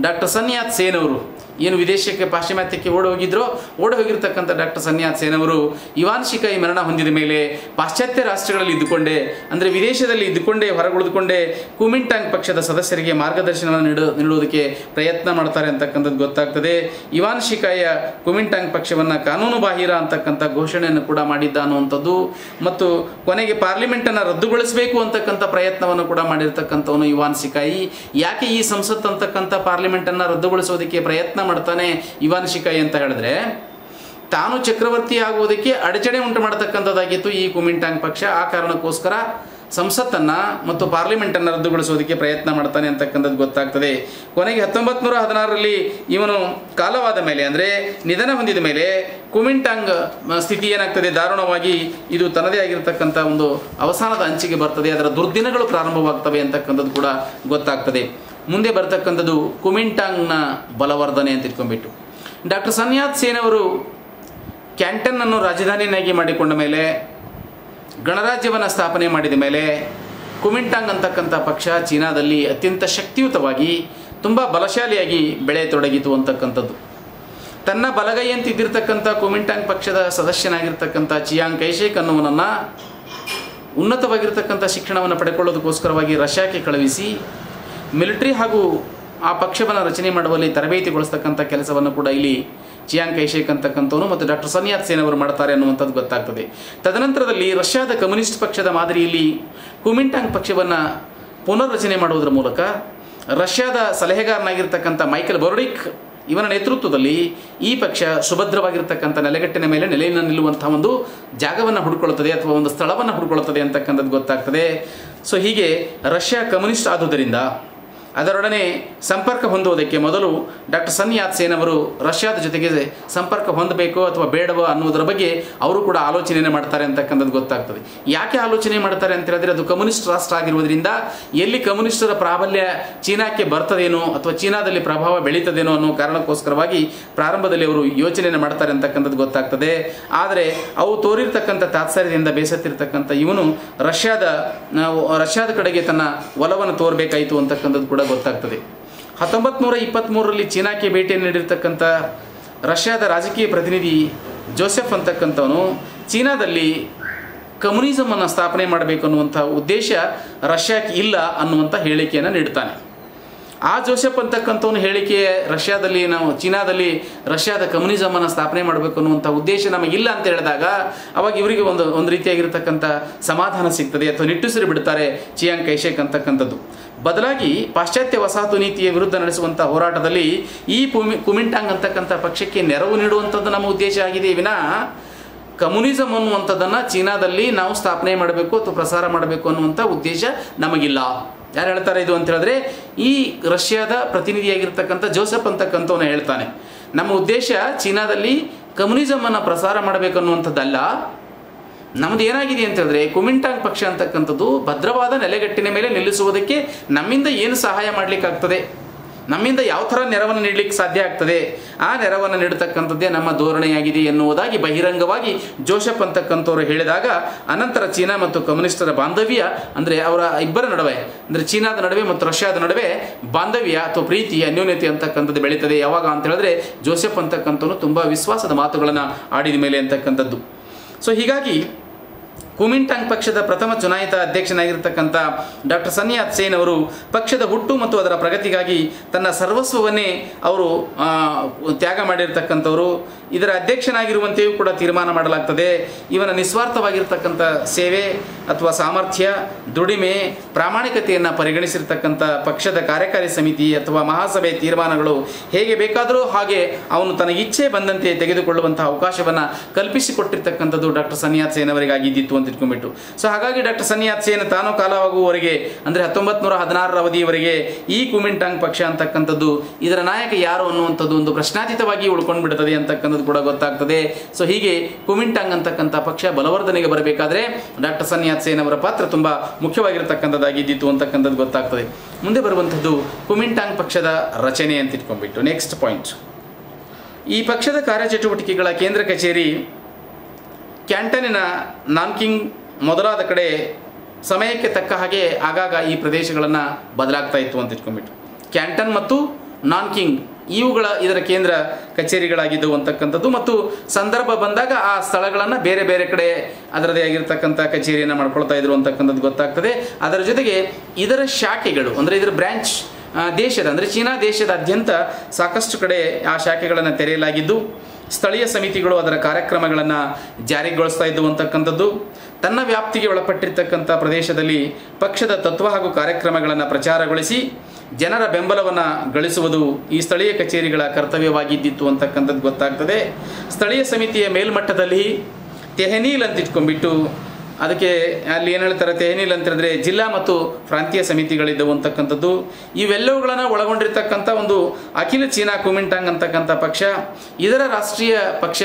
ಡಾಕ್ಟರ್ ಸನ್ ಯಾತ್ ಸೇನ್ ಅವರು ಏನು ವಿದೇಶಕ್ಕೆ ಪಾಶ್ಚಿಮಾತ್ಯಕ್ಕೆ ಓಡಿ ಹೋಗಿರ್ತಕ್ಕಂಥ ಡಾಕ್ಟರ್ ಸನ್ಯಾತ್ ಸೇನ್ ಅವರು ಇವಾನ್ ಶಿಕಾಯಿ ಮರಣ ಹೊಂದಿದ ಮೇಲೆ ಪಾಶ್ಚಾತ್ಯ ರಾಷ್ಟ್ರಗಳಲ್ಲಿ ಇದ್ದುಕೊಂಡೇ, ಅಂದರೆ ವಿದೇಶದಲ್ಲಿ ಇದ್ದುಕೊಂಡೇ ಹೊರಗುಳಿದುಕೊಂಡೇ ಕುಮಿಂಟಾಂಗ್ ಪಕ್ಷದ ಸದಸ್ಯರಿಗೆ ಮಾರ್ಗದರ್ಶನವನ್ನು ನೀಡುವುದಕ್ಕೆ ಪ್ರಯತ್ನ ಮಾಡ್ತಾರೆ ಅಂತಕ್ಕಂಥದ್ದು ಗೊತ್ತಾಗ್ತದೆ. ಇವಾನ್ ಶಿಕಾಯ ಕುಮಿಂಟಾಂಗ್ ಪಕ್ಷವನ್ನು ಕಾನೂನು ಬಾಹಿರ ಅಂತಕ್ಕಂಥ ಘೋಷಣೆಯನ್ನು ಕೂಡ ಮಾಡಿದ್ದ ಅನ್ನುವಂಥದ್ದು, ಮತ್ತು ಕೊನೆಗೆ ಪಾರ್ಲಿಮೆಂಟನ್ನು ರದ್ದುಗೊಳಿಸಬೇಕು ಅಂತಕ್ಕಂಥ ಪ್ರಯತ್ನವನ್ನು ಕೂಡ ಮಾಡಿರ್ತಕ್ಕಂಥವನು ಇವಾನ್ ಶಿಕಾಯಿ. ಯಾಕೆ ಈ ಸಂಸತ್ ಅಂತಕ್ಕಂಥ ಪಾರ್ಲಿಮೆಂಟನ್ನು ರದ್ದುಗೊಳಿಸೋದಕ್ಕೆ ಪ್ರಯತ್ನ ಮಾಡ್ತಾನೆ ಇವಾನ್ ಶಿಕಾಯಿ ಅಂತ ಹೇಳಿದ್ರೆ, ತಾನು ಚಕ್ರವರ್ತಿ ಆಗುವುದಕ್ಕೆ ಅಡಚಣೆ ಉಂಟು ಮಾಡತಕ್ಕಂಥದ್ದಾಗಿತ್ತು ಈ ಕುಮಿಂಟಾಂಗ್ ಪಕ್ಷ. ಆ ಕಾರಣಕ್ಕೋಸ್ಕರ ಸಂಸತ್ತನ್ನು ಮತ್ತು ಪಾರ್ಲಿಮೆಂಟನ್ನು ರದ್ದುಗೊಳಿಸೋದಕ್ಕೆ ಪ್ರಯತ್ನ ಮಾಡ್ತಾನೆ ಅಂತಕ್ಕಂಥದ್ದು ಗೊತ್ತಾಗ್ತದೆ. ಕೊನೆಗೆ 1916ರಲ್ಲಿ ಇವನು ಕಾಲವಾದ ಮೇಲೆ, ಅಂದರೆ ನಿಧನ ಹೊಂದಿದ ಮೇಲೆ ಕುಮಿಂಟಾಂಗ್ ಸ್ಥಿತಿ ಏನಾಗ್ತದೆ, ದಾರುಣವಾಗಿ ಇದು ತನ್ನದೇ ಆಗಿರತಕ್ಕಂಥ ಒಂದು ಅವಸಾನದ ಅಂಚಿಗೆ ಬರ್ತದೆ, ಅದರ ದುರ್ದಿನಗಳು ಪ್ರಾರಂಭವಾಗ್ತವೆ ಅಂತಕ್ಕಂಥದ್ದು ಕೂಡ ಗೊತ್ತಾಗ್ತದೆ. ಮುಂದೆ ಬರ್ತಕ್ಕಂಥದ್ದು ಕುಮಿಂಟಾಂಗ್ನ ಬಲವರ್ಧನೆ ಅಂತ ಇಟ್ಕೊಂಡ್ಬಿಟ್ಟು, ಡಾಕ್ಟರ್ ಸನ್ಯಾತ್ ಸೇನ್ ಅವರು ಕ್ಯಾಂಟನ್ನನ್ನು ರಾಜಧಾನಿಯನ್ನಾಗಿ ಮಾಡಿಕೊಂಡ ಮೇಲೆ, ಗಣರಾಜ್ಯವನ್ನು ಸ್ಥಾಪನೆ ಮಾಡಿದ ಮೇಲೆ ಕುಮಿಂಟಾಂಗ್ ಅಂತಕ್ಕಂಥ ಪಕ್ಷ ಚೀನಾದಲ್ಲಿ ಅತ್ಯಂತ ಶಕ್ತಿಯುತವಾಗಿ ತುಂಬ ಬಲಶಾಲಿಯಾಗಿ ಬೆಳೆಯತೊಡಗಿತು ಅಂತಕ್ಕಂಥದ್ದು. ತನ್ನ ಬಲಗೈ ಅಂತಿದ್ದಿರ್ತಕ್ಕಂಥ ಕುಮಿಂಟಾಂಗ್ ಪಕ್ಷದ ಸದಸ್ಯನಾಗಿರ್ತಕ್ಕಂಥ ಚಿಯಾಂಗ್ ಕೈಶೇಕ್ ಅನ್ನುವನನ್ನು ಉನ್ನತವಾಗಿರ್ತಕ್ಕಂಥ ಶಿಕ್ಷಣವನ್ನು ಪಡೆದುಕೊಳ್ಳೋದಕ್ಕೋಸ್ಕರವಾಗಿ ರಷ್ಯಾಕ್ಕೆ ಕಳುಹಿಸಿ ಮಿಲಿಟರಿ ಹಾಗೂ ಆ ಪಕ್ಷವನ್ನು ರಚನೆ ಮಾಡುವಲ್ಲಿ ತರಬೇತಿಗೊಳಿಸ್ತಕ್ಕಂಥ ಕೆಲಸವನ್ನು ಕೂಡ ಇಲ್ಲಿ ಚಿಯಾಂಗ್ ಕೈಶೇಕ್ ಅಂತಕ್ಕಂಥವನು ಮತ್ತು ಡಾಕ್ಟರ್ ಸನ್ಯಾತ್ ಸೇನ್ ಅವರು ಮಾಡ್ತಾರೆ ಅನ್ನುವಂಥದ್ದು ಗೊತ್ತಾಗ್ತದೆ. ತದನಂತರದಲ್ಲಿ ರಷ್ಯಾದ ಕಮ್ಯುನಿಸ್ಟ್ ಪಕ್ಷದ ಮಾದರಿಯಲ್ಲಿ ಕುಮಿಂಟಾಂಗ್ ಪಕ್ಷವನ್ನು ಪುನರ್ರಚನೆ ಮಾಡುವುದರ ಮೂಲಕ ರಷ್ಯಾದ ಸಲಹೆಗಾರನಾಗಿರ್ತಕ್ಕಂಥ ಮೈಕೆಲ್ ಬೋರ್ಡಿಕ್ ಇವನ ನೇತೃತ್ವದಲ್ಲಿ ಈ ಪಕ್ಷ ಸುಭದ್ರವಾಗಿರ್ತಕ್ಕಂಥ ನೆಲೆಗಟ್ಟಿನ ಮೇಲೆ ನೆಲೆಯನ್ನು ನಿಲ್ಲುವಂಥ ಒಂದು ಜಾಗವನ್ನು ಹುಡುಕೊಳ್ಳುತ್ತದೆ ಅಥವಾ ಒಂದು ಸ್ಥಳವನ್ನು ಹುಡುಕೊಳ್ಳುತ್ತದೆ ಅಂತಕ್ಕಂಥದ್ದು ಗೊತ್ತಾಗ್ತದೆ. ಸೊ ಹೀಗೆ ರಷ್ಯಾ ಕಮ್ಯುನಿಸ್ಟ್ ಆದುದರಿಂದ ಅದರೊಡನೆ ಸಂಪರ್ಕ ಹೊಂದುವುದಕ್ಕೆ ಮೊದಲು ಡಾಕ್ಟರ್ ಸನ್ಯಾತ್ ಸೇನ್ ಅವರು ರಷ್ಯಾದ ಜೊತೆಗೆ ಸಂಪರ್ಕ ಹೊಂದಬೇಕೋ ಅಥವಾ ಬೇಡವೋ ಅನ್ನೋದರ ಬಗ್ಗೆ ಅವರು ಕೂಡ ಆಲೋಚನೆಯನ್ನು ಮಾಡ್ತಾರೆ ಅಂತಕ್ಕಂಥದ್ದು ಗೊತ್ತಾಗ್ತದೆ. ಯಾಕೆ ಆಲೋಚನೆ ಮಾಡ್ತಾರೆ ಅಂತ ಹೇಳಿದ್ರೆ, ಅದು ಕಮ್ಯುನಿಸ್ಟ್ ರಾಷ್ಟ್ರ ಆಗಿರುವುದರಿಂದ ಎಲ್ಲಿ ಕಮ್ಯುನಿಸ್ಟರ ಪ್ರಾಬಲ್ಯ ಚೀನಾಕ್ಕೆ ಬರ್ತದೇನೋ ಅಥವಾ ಚೀನಾದಲ್ಲಿ ಪ್ರಭಾವ ಬೆಳೀತದೇನೋ ಅನ್ನೋ ಕಾರಣಕ್ಕೋಸ್ಕರವಾಗಿ ಪ್ರಾರಂಭದಲ್ಲಿ ಅವರು ಯೋಚನೆಯನ್ನು ಮಾಡ್ತಾರೆ ಅಂತಕ್ಕಂಥದ್ದು ಗೊತ್ತಾಗ್ತದೆ. ಆದರೆ ಅವು ತೋರಿರ್ತಕ್ಕಂಥ ತಾತ್ಸರ್ಯದಿಂದ ಬೇಸತ್ತಿರ್ತಕ್ಕಂಥ ಇವನು ರಷ್ಯಾದ ಕಡೆಗೆ ತನ್ನ ಒಲವನ್ನು ತೋರಬೇಕಾಯಿತು ಅಂತಕ್ಕಂಥದ್ದು ಕೂಡ ಗೊತ್ತಾಗ್ತದೆ. 1923ರಲ್ಲಿ ಚೀನಾಕ್ಕೆ ಭೇಟಿಯನ್ನು ನೀಡಿರ್ತಕ್ಕಂಥ ರಷ್ಯಾದ ರಾಜಕೀಯ ಪ್ರತಿನಿಧಿ ಜೋಸೆಫ್ ಅಂತಕ್ಕಂಥವನು ಚೀನಾದಲ್ಲಿ ಕಮ್ಯುನಿಸಮನ್ನು ಸ್ಥಾಪನೆ ಮಾಡಬೇಕು ಅನ್ನುವಂಥ ಉದ್ದೇಶ ರಷ್ಯಾಕ್ಕೆ ಇಲ್ಲ ಅನ್ನುವಂಥ ಹೇಳಿಕೆಯನ್ನು ನೀಡ್ತಾನೆ. ಆ ಜೋಸೆಫ್ ಅಂತಕ್ಕಂಥವನು ಹೇಳಿಕೆ ಚೀನಾದಲ್ಲಿ ರಷ್ಯಾದ ಕಮ್ಯುನಿಸಮನ್ನು ಸ್ಥಾಪನೆ ಮಾಡಬೇಕು ಅನ್ನುವಂಥ ಉದ್ದೇಶ ನಮಗಿಲ್ಲ ಅಂತ ಹೇಳಿದಾಗ ಅವಾಗ ಇವರಿಗೆ ಒಂದು ರೀತಿಯಾಗಿರ್ತಕ್ಕಂಥ ಸಮಾಧಾನ ಸಿಗ್ತದೆ ಅಥವಾ ನಿಟ್ಟುಸಿರು ಬಿಡ್ತಾರೆ ಚಿಯಾಂಗ್ ಕೈಶೇಕ್ ಅಂತಕ್ಕಂಥದ್ದು. ಬದಲಾಗಿ ಪಾಶ್ಚಾತ್ಯ ವಸಾಹತು ನೀತಿಯ ವಿರುದ್ಧ ನಡೆಸುವಂಥ ಹೋರಾಟದಲ್ಲಿ ಈ ಕುಮಿಂಟಾಂಗ್ ಅಂತಕ್ಕಂಥ ಪಕ್ಷಕ್ಕೆ ನೆರವು ನೀಡುವಂಥದ್ದು ನಮ್ಮ ಉದ್ದೇಶ ಆಗಿದೆ ವಿನಃ ಕಮ್ಯುನಿಸಮ್ ಅನ್ನುವಂಥದ್ದನ್ನು ಚೀನಾದಲ್ಲಿ ನಾವು ಸ್ಥಾಪನೆ ಮಾಡಬೇಕು ಅಥವಾ ಪ್ರಸಾರ ಮಾಡಬೇಕು ಅನ್ನುವಂಥ ಉದ್ದೇಶ ನಮಗಿಲ್ಲ. ಯಾರು ಹೇಳ್ತಾರೆ ಇದು ಅಂತ ಹೇಳಿದ್ರೆ, ಈ ರಷ್ಯಾದ ಪ್ರತಿನಿಧಿಯಾಗಿರ್ತಕ್ಕಂಥ ಜೋಸೆಫ್ ಅಂತಕ್ಕಂಥವನು ಹೇಳ್ತಾನೆ, ನಮ್ಮ ಉದ್ದೇಶ ಚೀನಾದಲ್ಲಿ ಕಮ್ಯುನಿಸಮನ್ನು ಪ್ರಸಾರ ಮಾಡಬೇಕು ಅನ್ನುವಂಥದ್ದಲ್ಲ. ನಮ್ಮದು ಏನಾಗಿದೆ ಅಂತ ಹೇಳಿದ್ರೆ, ಕುಮಿಂಟಾಂಗ್ ಪಕ್ಷ ಅಂತಕ್ಕಂಥದ್ದು ಭದ್ರವಾದ ನೆಲೆಗಟ್ಟಿನ ಮೇಲೆ ನಿಲ್ಲಿಸುವುದಕ್ಕೆ ನಮ್ಮಿಂದ ಏನು ಸಹಾಯ ಮಾಡಲಿಕ್ಕಾಗ್ತದೆ, ನಮ್ಮಿಂದ ಯಾವ ಥರ ನೆರವನ್ನು ನೀಡಲಿಕ್ಕೆ ಸಾಧ್ಯ ಆಗ್ತದೆ, ಆ ನೆರವನ್ನು ನೀಡತಕ್ಕಂಥದ್ದೇ ನಮ್ಮ ಧೋರಣೆಯಾಗಿದೆ ಎನ್ನುವುದಾಗಿ ಬಹಿರಂಗವಾಗಿ ಜೋಸೆಫ್ ಅಂತಕ್ಕಂಥವ್ರು ಹೇಳಿದಾಗ, ಅನಂತರ ಚೀನಾ ಮತ್ತು ಕಮ್ಯುನಿಸ್ಟರ ಬಾಂಧವ್ಯ, ಅಂದರೆ ಅವರ ಇಬ್ಬರ ನಡುವೆ, ಅಂದರೆ ಚೀನಾದ ನಡುವೆ ಮತ್ತು ರಷ್ಯಾದ ನಡುವೆ ಬಾಂಧವ್ಯ ಅಥವಾ ಪ್ರೀತಿ ಅನ್ಯೋನ್ಯತೆ ಅಂತಕ್ಕಂಥದ್ದು ಬೆಳೀತದೆ. ಯಾವಾಗ ಅಂತ ಹೇಳಿದ್ರೆ ಜೋಸೆಫ್ ಅಂತಕ್ಕಂಥವನು ತುಂಬ ವಿಶ್ವಾಸದ ಮಾತುಗಳನ್ನು ಆಡಿದ ಮೇಲೆ ಅಂತಕ್ಕಂಥದ್ದು. ಸೊ ಹೀಗಾಗಿ ಕುಮಿಂಟಾಂಗ್ ಪಕ್ಷದ ಪ್ರಥಮ ಚುನಾಯಿತ ಅಧ್ಯಕ್ಷನಾಗಿರ್ತಕ್ಕಂಥ ಡಾಕ್ಟರ್ ಸನ್ಯಾತ್ ಸೇನ್ ಅವರು ಪಕ್ಷದ ಹುಟ್ಟು ಮತ್ತು ಅದರ ಪ್ರಗತಿಗಾಗಿ ತನ್ನ ಸರ್ವಸ್ವವನ್ನೇ ಅವರು ತ್ಯಾಗ ಮಾಡಿರ್ತಕ್ಕಂಥವರು. ಇದರ ಅಧ್ಯಕ್ಷನಾಗಿರುವಂತೆಯೂ ಕೂಡ ತೀರ್ಮಾನ ಮಾಡಲಾಗ್ತದೆ. ಇವನ ನಿಸ್ವಾರ್ಥವಾಗಿರ್ತಕ್ಕಂಥ ಸೇವೆ ಅಥವಾ ಸಾಮರ್ಥ್ಯ, ದುಡಿಮೆ, ಪ್ರಾಮಾಣಿಕತೆಯನ್ನು ಪರಿಗಣಿಸಿರ್ತಕ್ಕಂಥ ಪಕ್ಷದ ಕಾರ್ಯಕಾರಿ ಸಮಿತಿ ಅಥವಾ ಮಹಾಸಭೆ ತೀರ್ಮಾನಗಳು ಹೇಗೆ ಬೇಕಾದರೂ ಹಾಗೆ ಅವನು ತನಗೆ ಇಚ್ಛೆ ಬಂದಂತೆ ತೆಗೆದುಕೊಳ್ಳುವಂಥ ಅವಕಾಶವನ್ನು ಕಲ್ಪಿಸಿಕೊಟ್ಟಿರ್ತಕ್ಕಂಥದ್ದು ಡಾಕ್ಟರ್ ಸನ್ಯಾತ್ ಸೇನ್ ಅವರಿಗಾಗಿದ್ದಿತ್ತು ಅಂತ ಇಟ್ಕೊಂಡ್ಬಿಟ್ಟು. ಸೊ ಹಾಗಾಗಿ ಡಾಕ್ಟರ್ ಸನ್ಯಾತ್ ಸೇನ್ ತಾನು ಕಾಲವಾಗುವವರೆಗೆ, ಅಂದರೆ 1916ರ ಅವಧಿಯವರೆಗೆ ಈ ಕುಮಿಂಟಾಂಗ್ ಪಕ್ಷ ಅಂತಕ್ಕಂಥದ್ದು ಇದರ ನಾಯಕ ಯಾರು ಅನ್ನುವಂಥದ್ದು ಒಂದು ಪ್ರಶ್ನಾತೀತವಾಗಿ ಉಳ್ಕೊಂಡು ಬಿಡ್ತದೆ ಅಂತಕ್ಕಂಥದ್ದು ಕೂಡ ಗೊತ್ತಾಗ್ತದೆ. ಸೊ ಹೀಗೆ ಕುಮಿಂಟಾಂಗ್ ಅಂತಕ್ಕಂಥ ಪಕ್ಷ ಬಲವರ್ಧನೆಗೆ ಬರಬೇಕಾದ್ರೆ ಡಾಕ್ಟರ್ ಸನ್ಯಾತ್ ಸೇನ್ ಅವರ ಪಾತ್ರ ತುಂಬ ಮುಖ್ಯವಾಗಿರ್ತಕ್ಕಂಥದ್ದಾಗಿದ್ದಿತ್ತು ಅಂತಕ್ಕಂಥದ್ದು ಗೊತ್ತಾಗ್ತದೆ. ಮುಂದೆ ಬರುವಂಥದ್ದು ಕುಮಿಂಟಾಂಗ್ ಪಕ್ಷದ ರಚನೆ ಅಂತ ಇಟ್ಕೊಂಡ್ಬಿಟ್ಟು ನೆಕ್ಸ್ಟ್ ಪಾಯಿಂಟ್. ಈ ಪಕ್ಷದ ಕಾರ್ಯಚಟುವಟಿಕೆಗಳ ಕೇಂದ್ರ ಕಚೇರಿ ಕ್ಯಾಂಟನ್ನಿನ ನಾನ್ಕಿಂಗ್ ಮೊದಲಾದ ಕಡೆ ಸಮಯಕ್ಕೆ ತಕ್ಕ ಹಾಗೆ ಆಗಾಗ ಈ ಪ್ರದೇಶಗಳನ್ನು ಬದಲಾಗ್ತಾ ಇತ್ತು ಅಂತ ಇಟ್ಕೊಂಡ್ಬಿಟ್ಟು. ಕ್ಯಾಂಟನ್ ಮತ್ತು ನಾನ್ಕಿಂಗ್ ಇದರ ಕೇಂದ್ರ ಕಚೇರಿಗಳಾಗಿದ್ದವು ಅಂತಕ್ಕಂಥದ್ದು, ಮತ್ತು ಸಂದರ್ಭ ಬಂದಾಗ ಆ ಸ್ಥಳಗಳನ್ನು ಬೇರೆ ಬೇರೆ ಕಡೆ ಅದರದೇ ಆಗಿರ್ತಕ್ಕಂಥ ಕಚೇರಿಯನ್ನು ಮಾಡ್ಕೊಳ್ತಾ ಇದ್ರು ಅಂತಕ್ಕಂಥದ್ದು ಗೊತ್ತಾಗ್ತದೆ. ಅದರ ಜೊತೆಗೆ ಇದರ ಶಾಖೆಗಳು ಅಂದರೆ ಇದರ ಬ್ರ್ಯಾಂಚ್ ದೇಶದ ಅಂದರೆ ಚೀನಾ ದೇಶದಾದ್ಯಂತ ಸಾಕಷ್ಟು ಕಡೆ ಆ ಶಾಖೆಗಳನ್ನು ತೆರೆಯಲಾಗಿದ್ದು, ಸ್ಥಳೀಯ ಸಮಿತಿಗಳು ಅದರ ಕಾರ್ಯಕ್ರಮಗಳನ್ನು ಜಾರಿಗೊಳಿಸ್ತಾ ಇದ್ದವು ಅಂತಕ್ಕಂಥದ್ದು. ತನ್ನ ವ್ಯಾಪ್ತಿಗೆ ಒಳಪಟ್ಟಿರ್ತಕ್ಕಂಥ ಪ್ರದೇಶದಲ್ಲಿ ಪಕ್ಷದ ತತ್ವ ಹಾಗೂ ಕಾರ್ಯಕ್ರಮಗಳನ್ನು ಪ್ರಚಾರಗೊಳಿಸಿ ಜನರ ಬೆಂಬಲವನ್ನು ಗಳಿಸುವುದು ಈ ಸ್ಥಳೀಯ ಕಚೇರಿಗಳ ಕರ್ತವ್ಯವಾಗಿದ್ದಿತ್ತು ಅಂತಕ್ಕಂಥದ್ದು ಗೊತ್ತಾಗ್ತದೆ. ಸ್ಥಳೀಯ ಸಮಿತಿಯ ಮೇಲ್ಮಟ್ಟದಲ್ಲಿ ತೆಹನೀಲ್ ಅಂತ ಇಟ್ಕೊಂಡ್ಬಿಟ್ಟು ಅದಕ್ಕೆ ಅಲ್ಲಿ ಏನು ಹೇಳ್ತಾರೆ, ತೆಹನೀಲ್ ಅಂತ ಹೇಳಿದ್ರೆ ಜಿಲ್ಲಾ ಮತ್ತು ಪ್ರಾಂತೀಯ ಸಮಿತಿಗಳಿದ್ದವು ಅಂತಕ್ಕಂಥದ್ದು. ಇವೆಲ್ಲವುಗಳನ್ನು ಒಳಗೊಂಡಿರ್ತಕ್ಕಂಥ ಒಂದು ಅಖಿಲ ಚೀನಾ ಕುಮಿಂಟಾಂಗ್ ಅಂತಕ್ಕಂಥ ಪಕ್ಷ, ಇದರ ರಾಷ್ಟ್ರೀಯ ಪಕ್ಷ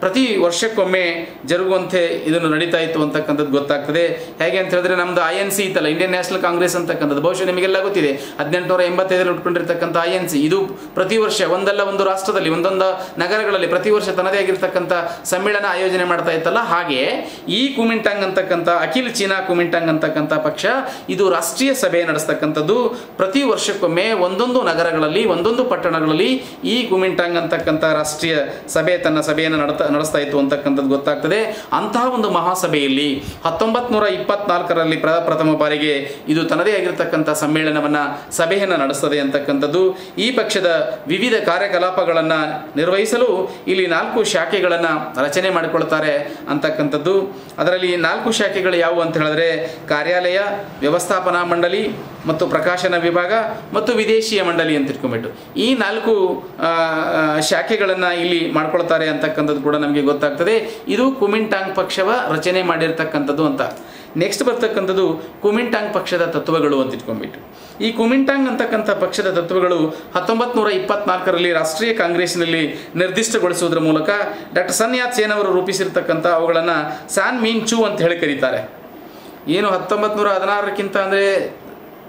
ಪ್ರತಿ ವರ್ಷಕ್ಕೊಮ್ಮೆ ಜರುಗುವಂತೆ ಇದನ್ನು ನಡೀತಾ ಇತ್ತು ಅಂತಕ್ಕಂಥದ್ದು ಗೊತ್ತಾಗ್ತದೆ. ಹೇಗೆ ಅಂತ ಹೇಳಿದ್ರೆ ನಮ್ಮದು INC ಇತ್ತಲ್ಲ, ಇಂಡಿಯನ್ ನ್ಯಾಷನಲ್ ಕಾಂಗ್ರೆಸ್ ಅಂತಕ್ಕಂಥದ್ದು, ಬಹುಶಃ ನಿಮಗೆಲ್ಲ ಗೊತ್ತಿದೆ. 1885 ಉಟ್ಕೊಂಡಿರ್ತಕ್ಕಂಥ INC ಇದು ಪ್ರತಿ ವರ್ಷ ಒಂದಲ್ಲ ಒಂದು ರಾಷ್ಟ್ರದಲ್ಲಿ ಒಂದೊಂದು ನಗರಗಳಲ್ಲಿ ಪ್ರತಿ ವರ್ಷ ತನ್ನದೇ ಆಗಿರ್ತಕ್ಕಂಥ ಸಮ್ಮೇಳನ ಆಯೋಜನೆ ಮಾಡ್ತಾ ಇತ್ತಲ್ಲ, ಹಾಗೆ ಈ ಕುಮಿಂಟಾಂಗ್ ಅಂತ ಅಖಿಲ ಚೀನಾ ಕುಮಿಂಟಾಂಗ್ ಅಂತಕ್ಕಂಥ ಪಕ್ಷ ಇದು ರಾಷ್ಟ್ರೀಯ ಸಭೆ ನಡೆಸ್ತಕ್ಕಂಥದ್ದು. ಪ್ರತಿ ವರ್ಷಕ್ಕೊಮ್ಮೆ ಒಂದೊಂದು ನಗರಗಳಲ್ಲಿ ಒಂದೊಂದು ಪಟ್ಟಣಗಳಲ್ಲಿ ಈ ಕುಮಿಂಟಾಂಗ್ ಅಂತಕ್ಕಂಥ ರಾಷ್ಟ್ರೀಯ ಸಭೆ ತನ್ನ ಸಭೆಯನ್ನು ನಡೆಸ್ತಾ ಇತ್ತು ಅಂತಕ್ಕಂಥದ್ದು ಗೊತ್ತಾಗ್ತದೆ. ಅಂತಹ ಒಂದು ಮಹಾಸಭೆಯಲ್ಲಿ 1924ರಲ್ಲಿ ಪ್ರಥಮ ಬಾರಿಗೆ ಇದು ತನ್ನದೇ ಆಗಿರತಕ್ಕಂಥ ಸಭೆಯನ್ನು ನಡೆಸ್ತದೆ ಅಂತಕ್ಕಂಥದ್ದು. ಈ ಪಕ್ಷದ ವಿವಿಧ ಕಾರ್ಯಕಲಾಪಗಳನ್ನು ನಿರ್ವಹಿಸಲು ಇಲ್ಲಿ 4 ಶಾಖೆಗಳನ್ನು ರಚನೆ ಮಾಡಿಕೊಳ್ತಾರೆ ಅಂತಕ್ಕಂಥದ್ದು. ಅದರಲ್ಲಿ 4 ಶಾಖೆಗಳು ಯಾವುವು ಅಂತ ಹೇಳಿದ್ರೆ ಕಾರ್ಯಾಲಯ, ವ್ಯವಸ್ಥಾಪನಾ ಮಂಡಳಿ ಮತ್ತು ಪ್ರಕಾಶನ ವಿಭಾಗ ಮತ್ತು ವಿದೇಶಿಯ ಮಂಡಳಿ ಅಂತ ಇಟ್ಕೊಂಡ್ಬಿಟ್ಟು ಈ 4 ಶಾಖೆಗಳನ್ನು ಇಲ್ಲಿ ಮಾಡ್ಕೊಳ್ತಾರೆ ಅಂತಕ್ಕಂಥದ್ದು ಕೂಡ ನಮಗೆ ಗೊತ್ತಾಗ್ತದೆ. ಇದು ಕುಮಿಂಟಾಂಗ್ ಪಕ್ಷವ ರಚನೆ ಮಾಡಿರ್ತಕ್ಕಂಥದ್ದು ಅಂತ. ನೆಕ್ಸ್ಟ್ ಬರ್ತಕ್ಕಂಥದ್ದು ಕುಮಿಂಟಾಂಗ್ ಪಕ್ಷದ ತತ್ವಗಳು ಅಂತ ಇಟ್ಕೊಂಡ್ಬಿಟ್ಟು ಈ ಕುಮಿಂಟಾಂಗ್ ಅಂತಕ್ಕಂಥ ಪಕ್ಷದ ತತ್ವಗಳು 1924ರಲ್ಲಿ ರಾಷ್ಟ್ರೀಯ ಕಾಂಗ್ರೆಸ್ನಲ್ಲಿ ನಿರ್ದಿಷ್ಟಗೊಳಿಸುವುದರ ಮೂಲಕ ಡಾಕ್ಟರ್ ಸನ್ ಯಾತ್ ಸೇನ್ ಅವರು ರೂಪಿಸಿರ್ತಕ್ಕಂಥ ಅವುಗಳನ್ನು ಸಾನ್ ಮೀನ್ ಚೂ ಅಂತ ಹೇಳಿ ಕರೀತಾರೆ. ಏನು 1916ಕ್ಕಿಂತ ಅಂದರೆ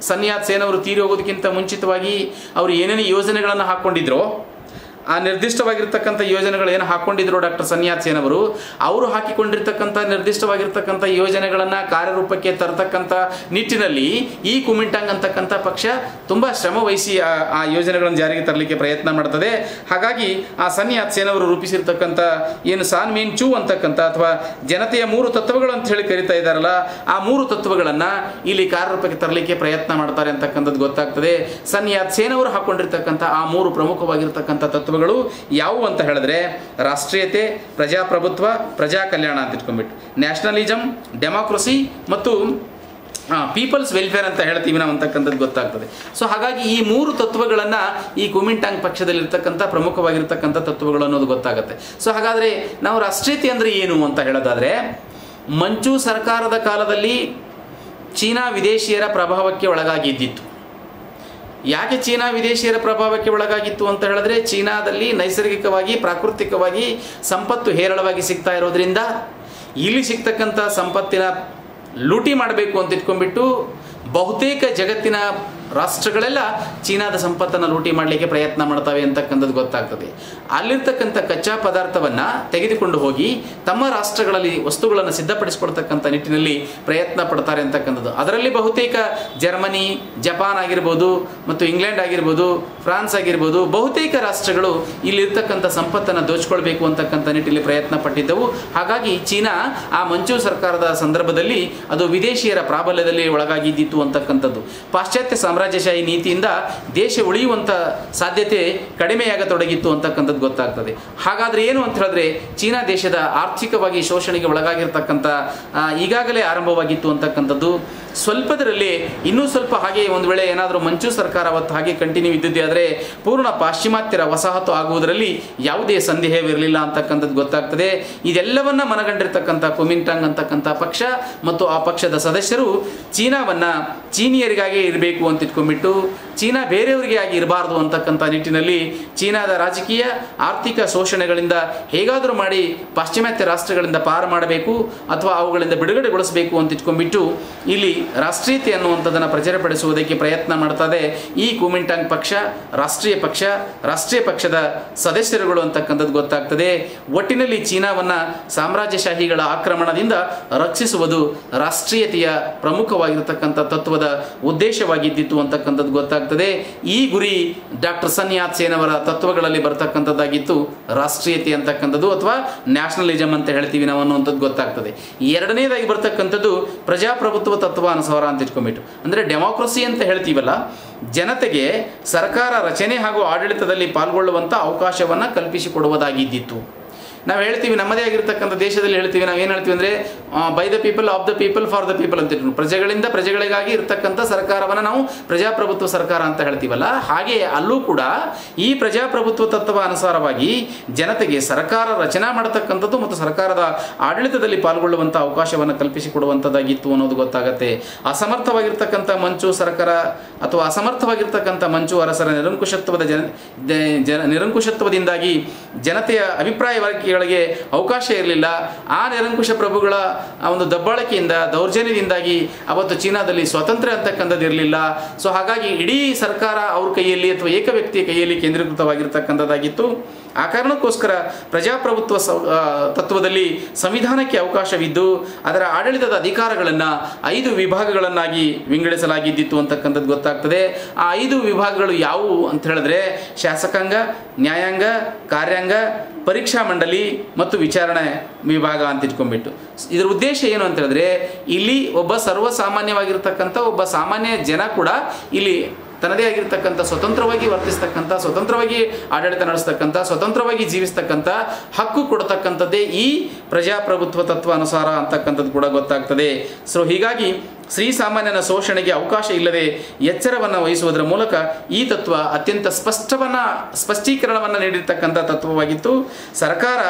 ಸನ್ ಯಾತ್ ಸೇನ್ ಅವರು ತೀರಿ ಹೋಗೋದಕ್ಕಿಂತ ಮುಂಚಿತವಾಗಿ ಅವರು ಏನೇನು ಯೋಜನೆಗಳನ್ನು ಹಾಕ್ಕೊಂಡಿದ್ರೋ ಆ ನಿರ್ದಿಷ್ಟವಾಗಿರ್ತಕ್ಕಂಥ ಯೋಜನೆಗಳು ಏನು ಹಾಕ್ಕೊಂಡಿದ್ರು ಡಾಕ್ಟರ್ ಸನ್ ಯಾತ್ ಸೇನ್ ಅವರು ಹಾಕಿಕೊಂಡಿರ್ತಕ್ಕಂಥ ನಿರ್ದಿಷ್ಟವಾಗಿರ್ತಕ್ಕಂಥ ಯೋಜನೆಗಳನ್ನು ಕಾರ್ಯರೂಪಕ್ಕೆ ತರತಕ್ಕಂಥ ನಿಟ್ಟಿನಲ್ಲಿ ಈ ಕುಮಿಂಟಾಂಗ್ ಅಂತಕ್ಕಂಥ ಪಕ್ಷ ತುಂಬ ಶ್ರಮ ವಹಿಸಿ ಆ ಯೋಜನೆಗಳನ್ನು ಜಾರಿಗೆ ತರಲಿಕ್ಕೆ ಪ್ರಯತ್ನ ಮಾಡ್ತದೆ. ಹಾಗಾಗಿ ಆ ಸನ್ ಯಾತ್ ಸೇನ್ ಅವರು ರೂಪಿಸಿರ್ತಕ್ಕಂಥ ಏನು ಸಾನ್ ಮೀನ್ ಚೂ ಅಂತಕ್ಕಂಥ ಅಥವಾ ಜನತೆಯ 3 ತತ್ವಗಳು ಅಂತ ಹೇಳಿ ಕರೀತಾ ಇದ್ದಾರಲ್ಲ, ಆ 3 ತತ್ವಗಳನ್ನು ಇಲ್ಲಿ ಕಾರ್ಯರೂಪಕ್ಕೆ ತರಲಿಕ್ಕೆ ಪ್ರಯತ್ನ ಮಾಡ್ತಾರೆ ಅಂತಕ್ಕಂಥದ್ದು ಗೊತ್ತಾಗ್ತದೆ. ಸನ್ ಯಾತ್ ಸೇನ್ ಅವರು ಹಾಕ್ಕೊಂಡಿರ್ತಕ್ಕಂಥ ಆ 3 ಪ್ರಮುಖವಾಗಿರ್ತಕ್ಕಂಥ ತತ್ವ ಯಾವುವು ಅಂತ ಹೇಳಿದ್ರೆ ರಾಷ್ಟ್ರೀಯತೆ, ಪ್ರಜಾಪ್ರಭುತ್ವ, ಪ್ರಜಾ ಕಲ್ಯಾಣ ಅಂತ ಇಟ್ಕೊಂಡ್ಬಿಟ್ಟು ನ್ಯಾಷನಲಿಸಮ್, ಡೆಮಾಕ್ರಸಿ ಮತ್ತು ಪೀಪಲ್ಸ್ ವೆಲ್ಫೇರ್ ಅಂತ ಹೇಳ್ತೀವಿ ನಾವು ಅಂತಕ್ಕಂಥದ್ದು ಗೊತ್ತಾಗ್ತದೆ. ಸೊ ಹಾಗಾಗಿ ಈ 3 ತತ್ವಗಳನ್ನು ಈ ಕುಮಿಂಟಾಂಗ್ ಪಕ್ಷದಲ್ಲಿರ್ತಕ್ಕಂಥ ಪ್ರಮುಖವಾಗಿರ್ತಕ್ಕಂಥ ತತ್ವಗಳು ಅನ್ನೋದು ಗೊತ್ತಾಗುತ್ತೆ. ಸೊ ಹಾಗಾದರೆ ನಾವು ರಾಷ್ಟ್ರೀಯತೆ ಅಂದರೆ ಏನು ಅಂತ ಹೇಳೋದಾದರೆ, ಮಂಚೂ ಸರ್ಕಾರದ ಕಾಲದಲ್ಲಿ ಚೀನಾ ವಿದೇಶಿಯರ ಪ್ರಭಾವಕ್ಕೆ ಒಳಗಾಗಿದ್ದಿತ್ತು. ಯಾಕೆ ಚೀನಾ ವಿದೇಶಿಯರ ಪ್ರಭಾವಕ್ಕೆ ಒಳಗಾಗಿತ್ತು ಅಂತ ಹೇಳಿದ್ರೆ, ಚೀನಾದಲ್ಲಿ ನೈಸರ್ಗಿಕವಾಗಿ ಪ್ರಾಕೃತಿಕವಾಗಿ ಸಂಪತ್ತು ಹೇರಳವಾಗಿ ಸಿಗ್ತಾ ಇರೋದ್ರಿಂದ ಇಲ್ಲಿ ಸಿಗ್ತಕ್ಕಂಥ ಸಂಪತ್ತಿನ ಲೂಟಿ ಮಾಡಬೇಕು ಅಂತ ಇಟ್ಕೊಂಡ್ಬಿಟ್ಟು ಬಹುತೇಕ ಜಗತ್ತಿನ ರಾಷ್ಟ್ರಗಳೆಲ್ಲ ಚೀನಾದ ಸಂಪತ್ತನ್ನು ಲೂಟಿ ಮಾಡಲಿಕ್ಕೆ ಪ್ರಯತ್ನ ಮಾಡ್ತವೆ ಅಂತಕ್ಕಂಥದ್ದು ಗೊತ್ತಾಗ್ತದೆ. ಅಲ್ಲಿರ್ತಕ್ಕಂಥ ಕಚ್ಚಾ ಪದಾರ್ಥವನ್ನು ತೆಗೆದುಕೊಂಡು ಹೋಗಿ ತಮ್ಮ ರಾಷ್ಟ್ರಗಳಲ್ಲಿ ವಸ್ತುಗಳನ್ನು ಸಿದ್ಧಪಡಿಸಿಕೊಡ್ತಕ್ಕಂಥ ನಿಟ್ಟಿನಲ್ಲಿ ಪ್ರಯತ್ನ ಪಡ್ತಾರೆ ಅಂತಕ್ಕಂಥದ್ದು. ಅದರಲ್ಲಿ ಬಹುತೇಕ ಜರ್ಮನಿ, ಜಪಾನ್ ಆಗಿರ್ಬೋದು ಮತ್ತು ಇಂಗ್ಲೆಂಡ್ ಆಗಿರ್ಬೋದು, ಫ್ರಾನ್ಸ್ ಆಗಿರ್ಬೋದು, ಬಹುತೇಕ ರಾಷ್ಟ್ರಗಳು ಇಲ್ಲಿರ್ತಕ್ಕಂಥ ಸಂಪತ್ತನ್ನು ದೋಚಿಕೊಳ್ಬೇಕು ಅಂತಕ್ಕಂಥ ನಿಟ್ಟಿನಲ್ಲಿ ಪ್ರಯತ್ನ ಪಟ್ಟಿದ್ದವು. ಹಾಗಾಗಿ ಚೀನಾ ಆ ಮಂಚೂ ಸರ್ಕಾರದ ಸಂದರ್ಭದಲ್ಲಿ ಅದು ವಿದೇಶಿಯರ ಪ್ರಾಬಲ್ಯದಲ್ಲಿ ಒಳಗಾಗಿದ್ದಿತ್ತು ಅಂತಕ್ಕಂಥದ್ದು. ಪಾಶ್ಚಾತ್ಯ ಸಾಮ್ರಾಜ್ಯಶಾಹಿ ನೀತಿಯಿಂದ ದೇಶ ಉಳಿಯುವಂಥ ಸಾಧ್ಯತೆ ಕಡಿಮೆಯಾಗತೊಡಗಿತ್ತು ಅಂತಕ್ಕಂಥದ್ದು ಗೊತ್ತಾಗ್ತದೆ. ಹಾಗಾದರೆ ಏನು ಅಂತ ಹೇಳಿದ್ರೆ, ಚೀನಾ ದೇಶದ ಆರ್ಥಿಕವಾಗಿ ಶೋಷಣೆಗೆ ಒಳಗಾಗಿರ್ತಕ್ಕಂಥ ಈಗಾಗಲೇ ಆರಂಭವಾಗಿತ್ತು ಅಂತಕ್ಕಂಥದ್ದು. ಸ್ವಲ್ಪದರಲ್ಲಿ ಇನ್ನೂ ಸ್ವಲ್ಪ ಹಾಗೆ ಒಂದು ವೇಳೆ ಏನಾದರೂ ಮಂಚೂ ಸರ್ಕಾರ ಅವತ್ತು ಹಾಗೆ ಕಂಟಿನ್ಯೂ ಇದ್ದಿದ್ದೆ ಆದರೆ ಪೂರ್ಣ ಪಾಶ್ಚಿಮಾತ್ಯರ ವಸಾಹತು ಆಗುವುದರಲ್ಲಿ ಯಾವುದೇ ಸಂದೇಹವಿರಲಿಲ್ಲ ಅಂತಕ್ಕಂಥದ್ದು ಗೊತ್ತಾಗ್ತದೆ. ಇದೆಲ್ಲವನ್ನ ಮನಗಂಡಿರ್ತಕ್ಕಂಥ ಕುಮಿಂಟಾಂಗ್ ಅಂತಕ್ಕಂಥ ಪಕ್ಷ ಮತ್ತು ಆ ಪಕ್ಷದ ಸದಸ್ಯರು ಚೀನಾವನ್ನು ಚೀನಿಯರಿಗಾಗೇ ಇರಬೇಕು ಅಂತ ಇಟ್ಕೊಂಡ್ಬಿಟ್ಟು ಚೀನಾ ಬೇರೆಯವರಿಗೆ ಆಗಿ ಇರಬಾರ್ದು ಅಂತಕ್ಕಂಥ ನಿಟ್ಟಿನಲ್ಲಿ ಚೀನಾದ ರಾಜಕೀಯ ಆರ್ಥಿಕ ಶೋಷಣೆಗಳಿಂದ ಹೇಗಾದರೂ ಮಾಡಿ ಪಾಶ್ಚಿಮಾತ್ಯ ರಾಷ್ಟ್ರಗಳಿಂದ ಪಾರು ಮಾಡಬೇಕು ಅಥವಾ ಅವುಗಳಿಂದ ಬಿಡುಗಡೆಗೊಳಿಸಬೇಕು ಅಂತ ಇಟ್ಕೊಂಡ್ಬಿಟ್ಟು ಇಲ್ಲಿ ರಾಷ್ಟ್ರೀಯತೆ ಅನ್ನುವಂಥದ್ದನ್ನು ಪ್ರಚಾರಪಡಿಸುವುದಕ್ಕೆ ಪ್ರಯತ್ನ ಮಾಡ್ತದೆ ಈ ಕುಮಿಂಟಾಂಗ್ ಪಕ್ಷ. ರಾಷ್ಟ್ರೀಯ ಪಕ್ಷದ ಸದಸ್ಯರುಗಳು ಅಂತಕ್ಕಂಥದ್ದು ಗೊತ್ತಾಗ್ತದೆ. ಒಟ್ಟಿನಲ್ಲಿ ಚೀನಾವನ್ನು ಸಾಮ್ರಾಜ್ಯಶಾಹಿಗಳ ಆಕ್ರಮಣದಿಂದ ರಕ್ಷಿಸುವುದು ರಾಷ್ಟ್ರೀಯತೆಯ ಪ್ರಮುಖವಾಗಿರತಕ್ಕಂಥ ತತ್ವದ ಉದ್ದೇಶವಾಗಿದ್ದಿತ್ತು ಅಂತಕ್ಕಂಥದ್ದು ಗೊತ್ತಾಗ್ತದೆ. ಗೊತ್ತಾಗ್ತದೆ. ಈ ಗುರಿ ಡಾಕ್ಟರ್ ಸನ್ ಯಾತ್ ಸೇನ್ ಅವರ ತತ್ವಗಳಲ್ಲಿ ಬರ್ತಕ್ಕಂಥದ್ದಾಗಿತ್ತು, ರಾಷ್ಟ್ರೀಯತೆ ಅಂತಕ್ಕಂಥದ್ದು ಅಥವಾ ನ್ಯಾಷನಲಿಸಮ್ ಅಂತ ಹೇಳ್ತೀವಿ ನಾವು ಅನ್ನುವಂಥದ್ದು ಗೊತ್ತಾಗ್ತದೆ. ಎರಡನೇದಾಗಿ ಬರ್ತಕ್ಕಂಥದ್ದು ಪ್ರಜಾಪ್ರಭುತ್ವ ತತ್ವ ಅನುಸಾರ ಅಂತ ಇಟ್ಕೊಂಡ್ಬಿಟ್ಟು, ಅಂದರೆ ಡೆಮಾಕ್ರಸಿ ಅಂತ ಹೇಳ್ತೀವಲ್ಲ, ಜನತೆಗೆ ಸರ್ಕಾರ ರಚನೆ ಹಾಗೂ ಆಡಳಿತದಲ್ಲಿ ಪಾಲ್ಗೊಳ್ಳುವಂಥ ಅವಕಾಶವನ್ನು ಕಲ್ಪಿಸಿಕೊಡುವುದಾಗಿದ್ದಿತ್ತು. ನಾವು ಹೇಳ್ತೀವಿ ನಮ್ಮದೇ ಆಗಿರ್ತಕ್ಕಂಥ ದೇಶದಲ್ಲಿ ಹೇಳ್ತೀವಿ, ನಾವೇನು ಹೇಳ್ತೀವಿ ಅಂದರೆ by the people, of the people, for the people ಅಂತ ಇಟ್ಟು, ಪ್ರಜೆಗಳಿಂದ ಪ್ರಜೆಗಳಿಗಾಗಿ ಇರ್ತಕ್ಕಂಥ ಸರ್ಕಾರವನ್ನು ನಾವು ಪ್ರಜಾಪ್ರಭುತ್ವ ಸರ್ಕಾರ ಅಂತ ಹೇಳ್ತೀವಲ್ಲ, ಹಾಗೆ ಅಲ್ಲೂ ಕೂಡ ಈ ಪ್ರಜಾಪ್ರಭುತ್ವ ತತ್ವ ಅನುಸಾರವಾಗಿ ಜನತೆಗೆ ಸರ್ಕಾರ ರಚನಾ ಮಾಡತಕ್ಕಂಥದ್ದು ಮತ್ತು ಸರ್ಕಾರದ ಆಡಳಿತದಲ್ಲಿ ಪಾಲ್ಗೊಳ್ಳುವಂಥ ಅವಕಾಶವನ್ನು ಕಲ್ಪಿಸಿಕೊಡುವಂಥದ್ದಾಗಿತ್ತು ಅನ್ನೋದು ಗೊತ್ತಾಗುತ್ತೆ. ಅಸಮರ್ಥವಾಗಿರ್ತಕ್ಕಂಥ ಮಂಚು ಸರ್ಕಾರ ಅಥವಾ ಅಸಮರ್ಥವಾಗಿರ್ತಕ್ಕಂಥ ಮಂಚು ಅರಸರ ನಿರಂಕುಶತ್ವದಿಂದಾಗಿ ಜನತೆಯ ಅಭಿಪ್ರಾಯವಾಗಿ ಅವಕಾಶ ಇರಲಿಲ್ಲ. ಆ ನಿರಂಕುಶ ಪ್ರಭುಗಳ ಒಂದು ದಬ್ಬಾಳಿಕೆಯಿಂದ, ದೌರ್ಜನ್ಯದಿಂದಾಗಿ ಅವತ್ತು ಚೀನಾದಲ್ಲಿ ಸ್ವಾತಂತ್ರ್ಯ ಅಂತಕ್ಕಂಥದ್ದು ಇರಲಿಲ್ಲ. ಸೊ ಹಾಗಾಗಿ ಇಡೀ ಸರ್ಕಾರ ಅವ್ರ ಕೈಯಲ್ಲಿ ಅಥವಾ ಏಕ ವ್ಯಕ್ತಿಯ ಕೈಯಲ್ಲಿ ಕೇಂದ್ರೀಕೃತವಾಗಿರ್ತಕ್ಕಂಥದ್ದಾಗಿತ್ತು. ಆ ಕಾರಣಕ್ಕೋಸ್ಕರ ಪ್ರಜಾಪ್ರಭುತ್ವ ತತ್ವದಲ್ಲಿ ಸಂವಿಧಾನಕ್ಕೆ ಅವಕಾಶವಿದ್ದು ಅದರ ಆಡಳಿತದ ಅಧಿಕಾರಗಳನ್ನು 5 ವಿಭಾಗಗಳನ್ನಾಗಿ ವಿಂಗಡಿಸಲಾಗಿದ್ದಿತ್ತು ಅಂತಕ್ಕಂಥದ್ದು ಗೊತ್ತಾಗ್ತದೆ. ಆ 5 ವಿಭಾಗಗಳು ಯಾವುವು ಅಂತ ಹೇಳಿದ್ರೆ ಶಾಸಕಾಂಗ, ನ್ಯಾಯಾಂಗ, ಕಾರ್ಯಾಂಗ, ಪರೀಕ್ಷಾ ಮಂಡಳಿ ಮತ್ತು ವಿಚಾರಣೆ ವಿಭಾಗ ಅಂತ ಇಟ್ಕೊಂಡ್ಬಿಟ್ಟು. ಇದರ ಉದ್ದೇಶ ಏನು ಅಂತ ಹೇಳಿದ್ರೆ, ಇಲ್ಲಿ ಒಬ್ಬ ಸರ್ವಸಾಮಾನ್ಯವಾಗಿರ್ತಕ್ಕಂಥ ಒಬ್ಬ ಸಾಮಾನ್ಯ ಜನ ಕೂಡ ಇಲ್ಲಿ ತನ್ನದೇ ಆಗಿರ್ತಕ್ಕಂಥ ಸ್ವತಂತ್ರವಾಗಿ ವರ್ತಿಸ್ತಕ್ಕಂಥ, ಸ್ವತಂತ್ರವಾಗಿ ಆಡಳಿತ ನಡೆಸ್ತಕ್ಕಂಥ, ಸ್ವತಂತ್ರವಾಗಿ ಜೀವಿಸ್ತಕ್ಕಂಥ ಹಕ್ಕು ಕೊಡ್ತಕ್ಕಂಥದ್ದೇ ಈ ಪ್ರಜಾಪ್ರಭುತ್ವ ತತ್ವ ಅನುಸಾರ ಅಂತಕ್ಕಂಥದ್ದು ಕೂಡ ಗೊತ್ತಾಗ್ತದೆ. ಸೊ ಹೀಗಾಗಿ ಶ್ರೀಸಾಮಾನ್ಯನ ಶೋಷಣೆಗೆ ಅವಕಾಶ ಇಲ್ಲದೆ ಎಚ್ಚರವನ್ನು ವಹಿಸುವುದರ ಮೂಲಕ ಈ ತತ್ವ ಅತ್ಯಂತ ಸ್ಪಷ್ಟೀಕರಣವನ್ನು ನೀಡಿರ್ತಕ್ಕಂಥ ತತ್ವವಾಗಿತ್ತು. ಸರ್ಕಾರ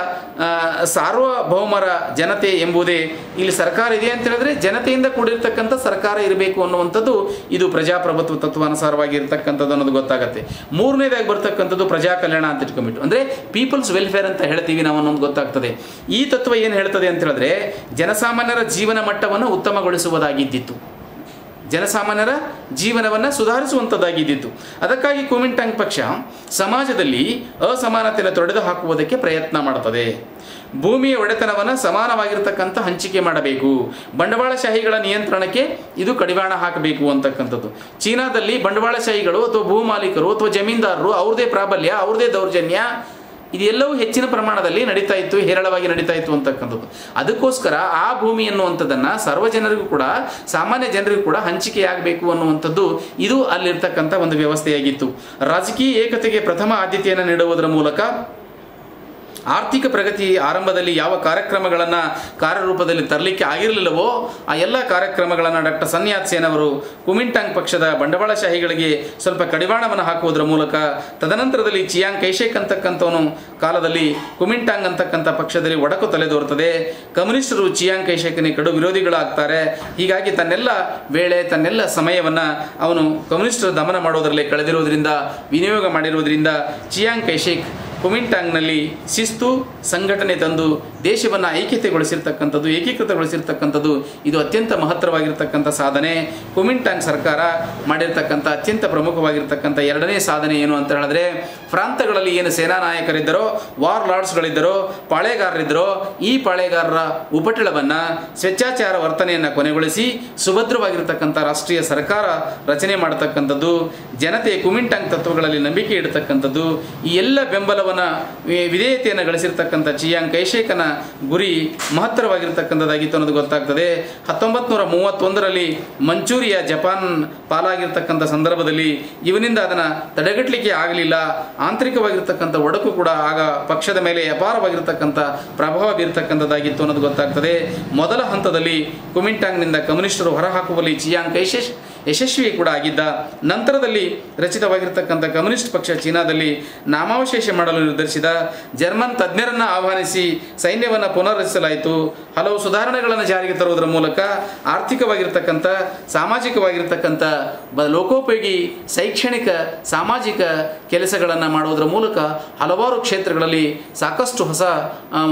ಸಾರ್ವಭೌಮರ ಜನತೆ ಎಂಬುದೇ ಇಲ್ಲಿ ಸರ್ಕಾರ ಇದೆ ಅಂತ ಹೇಳಿದ್ರೆ ಜನತೆಯಿಂದ ಕೂಡಿರ್ತಕ್ಕಂಥ ಸರ್ಕಾರ ಇರಬೇಕು ಅನ್ನುವಂಥದ್ದು ಇದು ಪ್ರಜಾಪ್ರಭುತ್ವ ತತ್ವ ಅನುಸಾರವಾಗಿರ್ತಕ್ಕಂಥದ್ದು ಅನ್ನೋದು ಗೊತ್ತಾಗುತ್ತೆ. ಮೂರನೇದಾಗಿ ಬರ್ತಕ್ಕಂಥದ್ದು ಪ್ರಜಾ ಕಲ್ಯಾಣ ಅಂತ ಇಟ್ಕೊಂಡ್ಬಿಟ್ಟು, ಅಂದರೆ ಪೀಪಲ್ಸ್ ವೆಲ್ಫೇರ್ ಅಂತ ಹೇಳ್ತೀವಿ ನಾವು ಅನ್ನೋದು ಗೊತ್ತಾಗ್ತದೆ. ಈ ತತ್ವ ಏನು ಹೇಳ್ತದೆ ಅಂತ ಹೇಳಿದ್ರೆ ಜನಸಾಮಾನ್ಯರ ಜೀವನ ಮಟ್ಟವನ್ನು ಉತ್ತಮಗೊಳಿಸುವುದಾಗಿದ್ದಿತ್ತು, ಜನಸಾಮಾನ್ಯರ ಜೀವನವನ್ನು ಸುಧಾರಿಸುವಂಥದ್ದಾಗಿದ್ದಿತ್ತು. ಅದಕ್ಕಾಗಿ ಕುಮಿಂಟಾಂಗ್ ಪಕ್ಷ ಸಮಾಜದಲ್ಲಿ ಅಸಮಾನತೆಯನ್ನು ತೊಡೆದು ಹಾಕುವುದಕ್ಕೆ ಪ್ರಯತ್ನ ಮಾಡುತ್ತದೆ. ಭೂಮಿಯ ಒಡೆತನವನ್ನು ಸಮಾನವಾಗಿರ್ತಕ್ಕಂಥ ಹಂಚಿಕೆ ಮಾಡಬೇಕು, ಬಂಡವಾಳಶಾಹಿಗಳ ನಿಯಂತ್ರಣಕ್ಕೆ ಇದು ಕಡಿವಾಣ ಹಾಕಬೇಕು ಅಂತಕ್ಕಂಥದ್ದು. ಚೀನಾದಲ್ಲಿ ಬಂಡವಾಳಶಾಹಿಗಳು ಅಥವಾ ಭೂಮಾಲೀಕರು ಅಥವಾ ಜಮೀನ್ದಾರರು ಅವ್ರದೇ ಪ್ರಾಬಲ್ಯ, ಅವ್ರದೇ ದೌರ್ಜನ್ಯ ಇದೆಲ್ಲವೂ ಹೆಚ್ಚಿನ ಪ್ರಮಾಣದಲ್ಲಿ ನಡೀತಾ ಇತ್ತು, ಹೇರಳವಾಗಿ ನಡೀತಾ ಇತ್ತು ಅಂತಕ್ಕಂಥದ್ದು. ಅದಕ್ಕೋಸ್ಕರ ಆ ಭೂಮಿ ಅನ್ನುವಂಥದ್ದನ್ನು ಸರ್ವ ಜನರಿಗೂ ಕೂಡ, ಸಾಮಾನ್ಯ ಜನರಿಗೂ ಕೂಡ ಹಂಚಿಕೆಯಾಗಬೇಕು ಅನ್ನುವಂಥದ್ದು ಇದು ಅಲ್ಲಿರ್ತಕ್ಕಂಥ ಒಂದು ವ್ಯವಸ್ಥೆಯಾಗಿತ್ತು. ರಾಜಕೀಯ ಏಕತೆಗೆ ಪ್ರಥಮ ಆದ್ಯತೆಯನ್ನು ನೀಡುವುದರ ಮೂಲಕ ಆರ್ಥಿಕ ಪ್ರಗತಿ ಆರಂಭದಲ್ಲಿ ಯಾವ ಕಾರ್ಯಕ್ರಮಗಳನ್ನು ಕಾರ್ಯರೂಪದಲ್ಲಿ ತರಲಿಕ್ಕೆ ಆಗಿರಲಿಲ್ಲವೋ ಆ ಎಲ್ಲ ಕಾರ್ಯಕ್ರಮಗಳನ್ನು ಡಾಕ್ಟರ್ ಸನ್ ಯಾತ್ ಸೇನ್ ಅವರು ಕುಮಿಂಟಾಂಗ್ ಪಕ್ಷದ ಬಂಡವಾಳಶಾಹಿಗಳಿಗೆ ಸ್ವಲ್ಪ ಕಡಿವಾಣವನ್ನು ಹಾಕುವುದರ ಮೂಲಕ, ತದನಂತರದಲ್ಲಿ ಚಿಯಾಂಗ್ ಕೈಶೇಕ್ ಅಂತಕ್ಕಂಥವನು ಕಾಲದಲ್ಲಿ ಕುಮಿಂಟಾಂಗ್ ಅಂತಕ್ಕಂಥ ಪಕ್ಷದಲ್ಲಿ ಒಡಕು ತಲೆದೋರುತ್ತದೆ. ಕಮ್ಯುನಿಸ್ಟರು ಚಿಯಾಂಗ್ ಕೈಶೇಕನಿಗೆ ಕಡು ವಿರೋಧಿಗಳಾಗ್ತಾರೆ. ಹೀಗಾಗಿ ತನ್ನೆಲ್ಲ ವೇಳೆ, ತನ್ನೆಲ್ಲ ಸಮಯವನ್ನು ಅವನು ಕಮ್ಯುನಿಸ್ಟರ ದಮನ ಮಾಡೋದರಲ್ಲಿ ಕಳೆದಿರುವುದರಿಂದ, ವಿನಿಯೋಗ ಮಾಡಿರುವುದರಿಂದ ಚಿಯಾಂಗ್ ಕೈಶೇಕ್ ಕುಮಿಂಟಾಂಗ್ನಲ್ಲಿ ಶಿಸ್ತು ಸಂಘಟನೆ ತಂದು ದೇಶವನ್ನು ಐಕ್ಯತೆಗೊಳಿಸಿರ್ತಕ್ಕಂಥದ್ದು, ಏಕೀಕೃತಗೊಳಿಸಿರ್ತಕ್ಕಂಥದ್ದು ಇದು ಅತ್ಯಂತ ಮಹತ್ತರವಾಗಿರ್ತಕ್ಕಂಥ ಸಾಧನೆ. ಕುಮಿಂಟಾಂಗ್ ಸರ್ಕಾರ ಮಾಡಿರ್ತಕ್ಕಂಥ ಅತ್ಯಂತ ಪ್ರಮುಖವಾಗಿರ್ತಕ್ಕಂಥ ಎರಡನೇ ಸಾಧನೆ ಏನು ಅಂತ ಹೇಳಿದ್ರೆ, ಪ್ರಾಂತಗಳಲ್ಲಿ ಏನು ಸೇನಾ ನಾಯಕರಿದ್ದರೋ, ವಾರ್ ಲಾರ್ಡ್ಸ್ಗಳಿದ್ದರೋ, ಪಾಳೆಗಾರರಿದ್ದರೋ, ಈ ಪಾಳೆಗಾರರ ಉಪಟಳವನ್ನು, ಸ್ವೇಚ್ಛಾಚಾರ ವರ್ತನೆಯನ್ನು ಕೊನೆಗೊಳಿಸಿ ಸುಭದ್ರವಾಗಿರ್ತಕ್ಕಂಥ ರಾಷ್ಟ್ರೀಯ ಸರ್ಕಾರ ರಚನೆ ಮಾಡತಕ್ಕಂಥದ್ದು, ಜನತೆ ಕುಮಿಂಟಾಂಗ್ ತತ್ವಗಳಲ್ಲಿ ನಂಬಿಕೆ ಇಡತಕ್ಕಂಥದ್ದು, ಈ ಎಲ್ಲ ಬೆಂಬಲವನ್ನು ವಿಧೇಯತೆಯನ್ನು ಗಳಿಸಿರ್ತಕ್ಕಂಥ ಚಿಯಾಂಗ್ ಕೈಶೇಕನ ಗುರಿ ಮಹತ್ತರವಾಗಿರ್ತಕ್ಕಂಥದ್ದಾಗಿತ್ತು ಅನ್ನೋದು ಗೊತ್ತಾಗ್ತದೆ. 1931ರಲ್ಲಿ ಮಂಚೂರಿಯಾ ಜಪಾನ್ ಪಾಲಾಗಿರ್ತಕ್ಕಂಥ ಸಂದರ್ಭದಲ್ಲಿ ಇವನಿಂದ ಅದನ್ನು ತಡೆಗಟ್ಟಲಿಕ್ಕೆ ಆಗಲಿಲ್ಲ. ಆಂತರಿಕವಾಗಿರ್ತಕ್ಕಂಥ ಒಡಕು ಕೂಡ ಆಗ ಪಕ್ಷದ ಮೇಲೆ ಅಪಾರವಾಗಿರ್ತಕ್ಕಂಥ ಪ್ರಭಾವ ಬೀರ್ತಕ್ಕಂಥದ್ದಾಗಿತ್ತು ಅನ್ನೋದು ಗೊತ್ತಾಗ್ತದೆ. ಮೊದಲ ಹಂತದಲ್ಲಿ ಕುಮಿಂಟಾಂಗ್ನಿಂದ ಕಮ್ಯುನಿಸ್ಟರು ಹೊರಹಾಕುವಲ್ಲಿ ಚಿಯಾಂಗ್ ಕೈಶೇಕ್ ಯಶಸ್ವಿ ಕೂಡ ಆಗಿದ್ದ. ನಂತರದಲ್ಲಿ ರಚಿತವಾಗಿರ್ತಕ್ಕಂಥ ಕಮ್ಯುನಿಸ್ಟ್ ಪಕ್ಷ ಚೀನಾದಲ್ಲಿ ನಾಮಾವಶೇಷ ಮಾಡಲು ನಿರ್ಧರಿಸಿದ. ಜರ್ಮನ್ ತಜ್ಞರನ್ನು ಆಹ್ವಾನಿಸಿ ಸೈನ್ಯವನ್ನು ಪುನರ್ರಚಿಸಲಾಯಿತು. ಹಲವು ಸುಧಾರಣೆಗಳನ್ನು ಜಾರಿಗೆ ತರುವುದರ ಮೂಲಕ ಆರ್ಥಿಕವಾಗಿರ್ತಕ್ಕಂಥ, ಸಾಮಾಜಿಕವಾಗಿರ್ತಕ್ಕಂಥ ಲೋಕೋಪಯೋಗಿ ಶೈಕ್ಷಣಿಕ, ಸಾಮಾಜಿಕ ಕೆಲಸಗಳನ್ನು ಮಾಡುವುದರ ಮೂಲಕ ಹಲವಾರು ಕ್ಷೇತ್ರಗಳಲ್ಲಿ ಸಾಕಷ್ಟು ಹೊಸ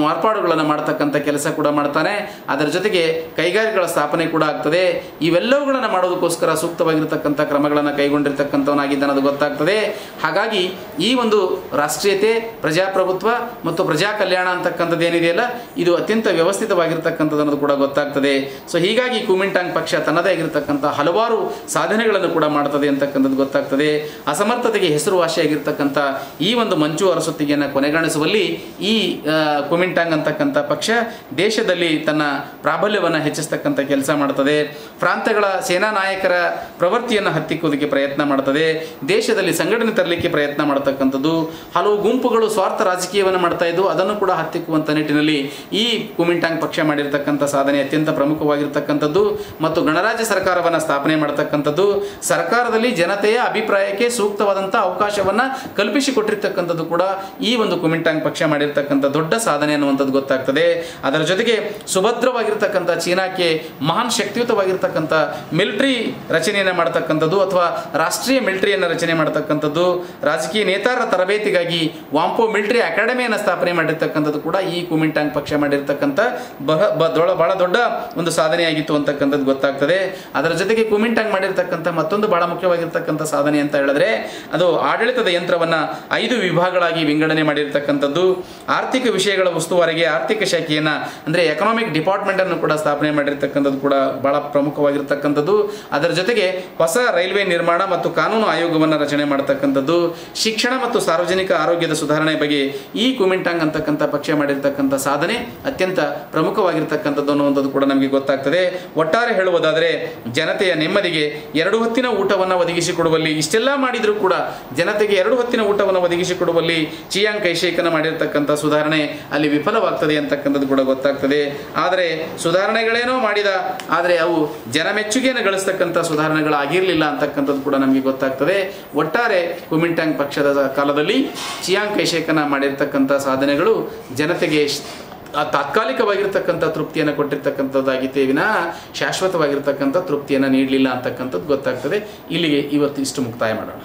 ಮಾರ್ಪಾಡುಗಳನ್ನು ಮಾಡ್ತಕ್ಕಂಥ ಕೆಲಸ ಕೂಡ ಮಾಡ್ತಾನೆ. ಅದರ ಜೊತೆಗೆ ಕೈಗಾರಿಕೆಗಳ ಸ್ಥಾಪನೆ ಕೂಡ ಆಗ್ತದೆ. ಇವೆಲ್ಲವುಗಳನ್ನು ಮಾಡೋದಕ್ಕೋಸ್ಕರ ಸೂಕ್ತವಾಗಿರ್ತಕ್ಕಂಥ ಕ್ರಮಗಳನ್ನು ಕೈಗೊಂಡಿರ್ತಕ್ಕಂಥವನಾಗಿದ್ದಾನೆ ಅದು ಗೊತ್ತಾಗ್ತದೆ. ಹಾಗಾಗಿ ಈ ಒಂದು ರಾಷ್ಟ್ರೀಯತೆ, ಪ್ರಜಾಪ್ರಭುತ್ವ ಮತ್ತು ಪ್ರಜಾ ಕಲ್ಯಾಣ ಅಂತಕ್ಕಂಥದ್ದು ಏನಿದೆಯಲ್ಲ ಇದು ಅತ್ಯಂತ ವ್ಯವಸ್ಥಿತವಾಗಿರ್ತಕ್ಕಂಥದ್ದು ಅನ್ನೋದು ಕೂಡ ಗೊತ್ತಾಗ್ತದೆ. ಸೊ ಹೀಗಾಗಿ ಕುಮಿಂಟಾಂಗ್ ಪಕ್ಷ ತನ್ನದೇ ಆಗಿರ್ತಕ್ಕಂಥ ಹಲವಾರು ಸಾಧನೆಗಳನ್ನು ಕೂಡ ಮಾಡ್ತದೆ ಅಂತಕ್ಕಂಥದ್ದು ಗೊತ್ತಾಗ್ತದೆ. ಅಸಮರ್ಥತೆಗೆ ಹೆಸರುವಾಸಿಯಾಗಿರ್ತಕ್ಕಂಥ ಈ ಒಂದು ಮಂಚು ಅರಸೊತ್ತಿಗೆಯನ್ನು ಕೊನೆಗಾಣಿಸುವಲ್ಲಿ ಈ ಕುಮಿಂಟಾಂಗ್ ಅಂತಕ್ಕಂಥ ಪಕ್ಷ ದೇಶದಲ್ಲಿ ತನ್ನ ಪ್ರಾಬಲ್ಯವನ್ನು ಹೆಚ್ಚಿಸ್ತಕ್ಕಂಥ ಕೆಲಸ ಮಾಡ್ತದೆ. ಪ್ರಾಂತ್ಯಗಳ ಸೇನಾ ನಾಯಕರ ಪ್ರವೃತ್ತಿಯನ್ನು ಹತ್ತಿಕ್ಕೋದಕ್ಕೆ ಪ್ರಯತ್ನ ಮಾಡ್ತದೆ. ದೇಶದಲ್ಲಿ ಸಂಘಟನೆ ತರಲಿಕ್ಕೆ ಪ್ರಯತ್ನ ಮಾಡ್ತಕ್ಕಂಥದ್ದು. ಹಲವು ಗುಂಪುಗಳು ಸ್ವಾರ್ಥ ರಾಜಕೀಯವನ್ನು ಮಾಡ್ತಾ ಇದ್ದು ಅದನ್ನು ಕೂಡ ಹತ್ತಿಕ್ಕುವಂಥ ನಿಟ್ಟಿನಲ್ಲಿ ಈ ಕುಮಿಂಟಾಂಗ್ ಪಕ್ಷ ಮಾಡಿರ್ತಕ್ಕಂಥ ಸಾಧನೆ ಅತ್ಯಂತ ಪ್ರಮುಖವಾಗಿರ್ತಕ್ಕಂಥದ್ದು. ಮತ್ತು ಗಣರಾಜ್ಯ ಸರ್ಕಾರವನ್ನು ಸ್ಥಾಪನೆ ಮಾಡ್ತಕ್ಕಂಥದ್ದು, ಸರ್ಕಾರದಲ್ಲಿ ಜನತೆಯ ಅಭಿಪ್ರಾಯಕ್ಕೆ ಸೂಕ್ತವಾದಂಥ ಅವಕಾಶವನ್ನು ಕಲ್ಪಿಸಿಕೊಟ್ಟಿರ್ತಕ್ಕಂಥದ್ದು ಕೂಡ ಈ ಒಂದು ಕುಮಿಂಟಾಂಗ್ ಪಕ್ಷ ಮಾಡಿರ್ತಕ್ಕಂಥ ದೊಡ್ಡ ಸಾಧನೆ ಅನ್ನುವಂಥದ್ದು ಗೊತ್ತಾಗ್ತದೆ. ಅದರ ಜೊತೆಗೆ ಸುಭದ್ರವಾಗಿರ್ತಕ್ಕಂಥ ಚೀನಾಕ್ಕೆ ಮಹಾನ್ ಶಕ್ತಿಯುತವಾಗಿರ್ತಕ್ಕಂಥ ಮಿಲಿಟರಿ ರಚನೆಯನ್ನು ಮಾಡ್ತಕ್ಕಂಥದ್ದು ಅಥವಾ ರಾಷ್ಟ್ರೀಯ ಮಿಲಿಟರಿಯನ್ನು ರಚನೆ ಮಾಡ್ತಕ್ಕಂಥದ್ದು, ರಾಜಕೀಯ ನೇತಾರರ ತರಬೇತಿಗಾಗಿ ವಾಂಪೋ ಮಿಲಿಟರಿ ಅಕಾಡೆಮಿಯನ್ನು ಸ್ಥಾಪನೆ ಮಾಡಿರ್ತಕ್ಕಂಥದ್ದು ಕೂಡ ಈ ಕುಮಿಂಟಾಂಗ್ ಪಕ್ಷ ಮಾಡಿರ್ತಕ್ಕಂಥ ಬಹಳ ದೊಡ್ಡ ಒಂದು ಸಾಧನೆಯಾಗಿತ್ತು ಅಂತಕ್ಕಂಥದ್ದು ಗೊತ್ತಾಗ್ತದೆ. ಅದರ ಜೊತೆಗೆ ಕುಮಿಂಟಾಂಗ್ ಮಾಡಿರ್ತಕ್ಕಂಥ ಮತ್ತೊಂದು ಬಹಳ ಮುಖ್ಯವಾಗಿರ್ತಕ್ಕಂಥ ಸಾಧನೆ ಅಂತ ಹೇಳಿದ್ರೆ ಅದು ಆಡಳಿತದ ಯಂತ್ರವನ್ನು 5 ವಿಭಾಗಗಳಾಗಿ ವಿಂಗಡಣೆ ಮಾಡಿರ್ತಕ್ಕಂಥದ್ದು. ಆರ್ಥಿಕ ವಿಷಯಗಳ ಉಸ್ತುವಾರಿಗೆ ಆರ್ಥಿಕ ಶಾಖೆಯನ್ನು ಅಂದರೆ ಎಕನಾಮಿಕ್ ಡಿಪಾರ್ಟ್ಮೆಂಟನ್ನು ಕೂಡ ಸ್ಥಾಪನೆ ಮಾಡಿರ್ತಕ್ಕಂಥದ್ದು ಕೂಡ ಬಹಳ ಪ್ರಮುಖವಾಗಿರ್ತಕ್ಕಂಥದ್ದು. ಅದರ ಜೊತೆಗೆ ಹೊಸ ರೈಲ್ವೆ ನಿರ್ಮಾಣ ಮತ್ತು ಕಾನೂನು ಆಯೋಗವನ್ನು ರಚನೆ ಮಾಡ್ತಕ್ಕಂಥದ್ದು. ಶಿಕ್ಷಣ ಮತ್ತು ಸಾರ್ವಜನಿಕ ಆರೋಗ್ಯದ ಸುಧಾರಣೆ ಬಗ್ಗೆ ಈ ಕುಮಿಂಟಾಂಗ್ ಅಂತಕ್ಕಂಥ ಪಕ್ಷ ಮಾಡಿರ್ತಕ್ಕಂಥ ಸಾಧನೆ ಅತ್ಯಂತ ಪ್ರಮುಖವಾಗಿರ್ತಕ್ಕಂಥದ್ದು ಅನ್ನುವಂಥದ್ದು ಕೂಡ ನಮಗೆ ಗೊತ್ತಾಗ್ತದೆ. ಒಟ್ಟಾರೆ ಹೇಳುವುದಾದರೆ ಜನತೆಯ ನೆಮ್ಮದಿಗೆ 2 ಹೊತ್ತಿನ ಊಟವನ್ನು ಒದಗಿಸಿಕೊಡುವಲ್ಲಿ ಇಷ್ಟೆಲ್ಲ ಮಾಡಿದರೂ ಕೂಡ ಜನತೆಗೆ 2 ಹೊತ್ತಿನ ಊಟವನ್ನು ಒದಗಿಸಿಕೊಡುವಲ್ಲಿ ಚಿಯಾಂಗ್ ಕೈಶೇಕನ ಮಾಡಿರ್ತಕ್ಕಂಥ ಸುಧಾರಣೆ ಅಲ್ಲಿ ವಿಫಲವಾಗ್ತದೆ ಅಂತಕ್ಕಂಥದ್ದು ಕೂಡ ಗೊತ್ತಾಗ್ತದೆ. ಆದರೆ ಸುಧಾರಣೆಗಳೇನೋ ಮಾಡಿದ, ಆದರೆ ಅವು ಜನಮೆಚ್ಚುಗೆಯನ್ನು ಗಳಿಸ್ತಕ್ಕಂಥ ಸುಧಾರಣೆಗಳಾಗಿರಲಿಲ್ಲ ಅಂತಕ್ಕಂಥದ್ದು ಕೂಡ ನಮಗೆ ಗೊತ್ತಾಗ್ತದೆ. ಒಟ್ಟಾರೆ ಕುಮಿಂಟಾಂಗ್ ಪಕ್ಷದ ಕಾಲದಲ್ಲಿ ಚಿಯಾಂಗ್ ಕೈಶೇಕನ ಮಾಡಿರ್ತಕ್ಕಂಥ ಸಾಧನೆಗಳು ಜನತೆಗೆ ತಾತ್ಕಾಲಿಕವಾಗಿರ್ತಕ್ಕಂಥ ತೃಪ್ತಿಯನ್ನು ಕೊಟ್ಟಿರ್ತಕ್ಕಂಥದ್ದಾಗಿತ್ತೇ ವಿನಃ ಶಾಶ್ವತವಾಗಿರ್ತಕ್ಕಂಥ ತೃಪ್ತಿಯನ್ನು ನೀಡಲಿಲ್ಲ ಅಂತಕ್ಕಂಥದ್ದು ಗೊತ್ತಾಗ್ತದೆ. ಇಲ್ಲಿಗೆ ಇವತ್ತು ಇಷ್ಟು ಮುಕ್ತಾಯ ಮಾಡೋಣ.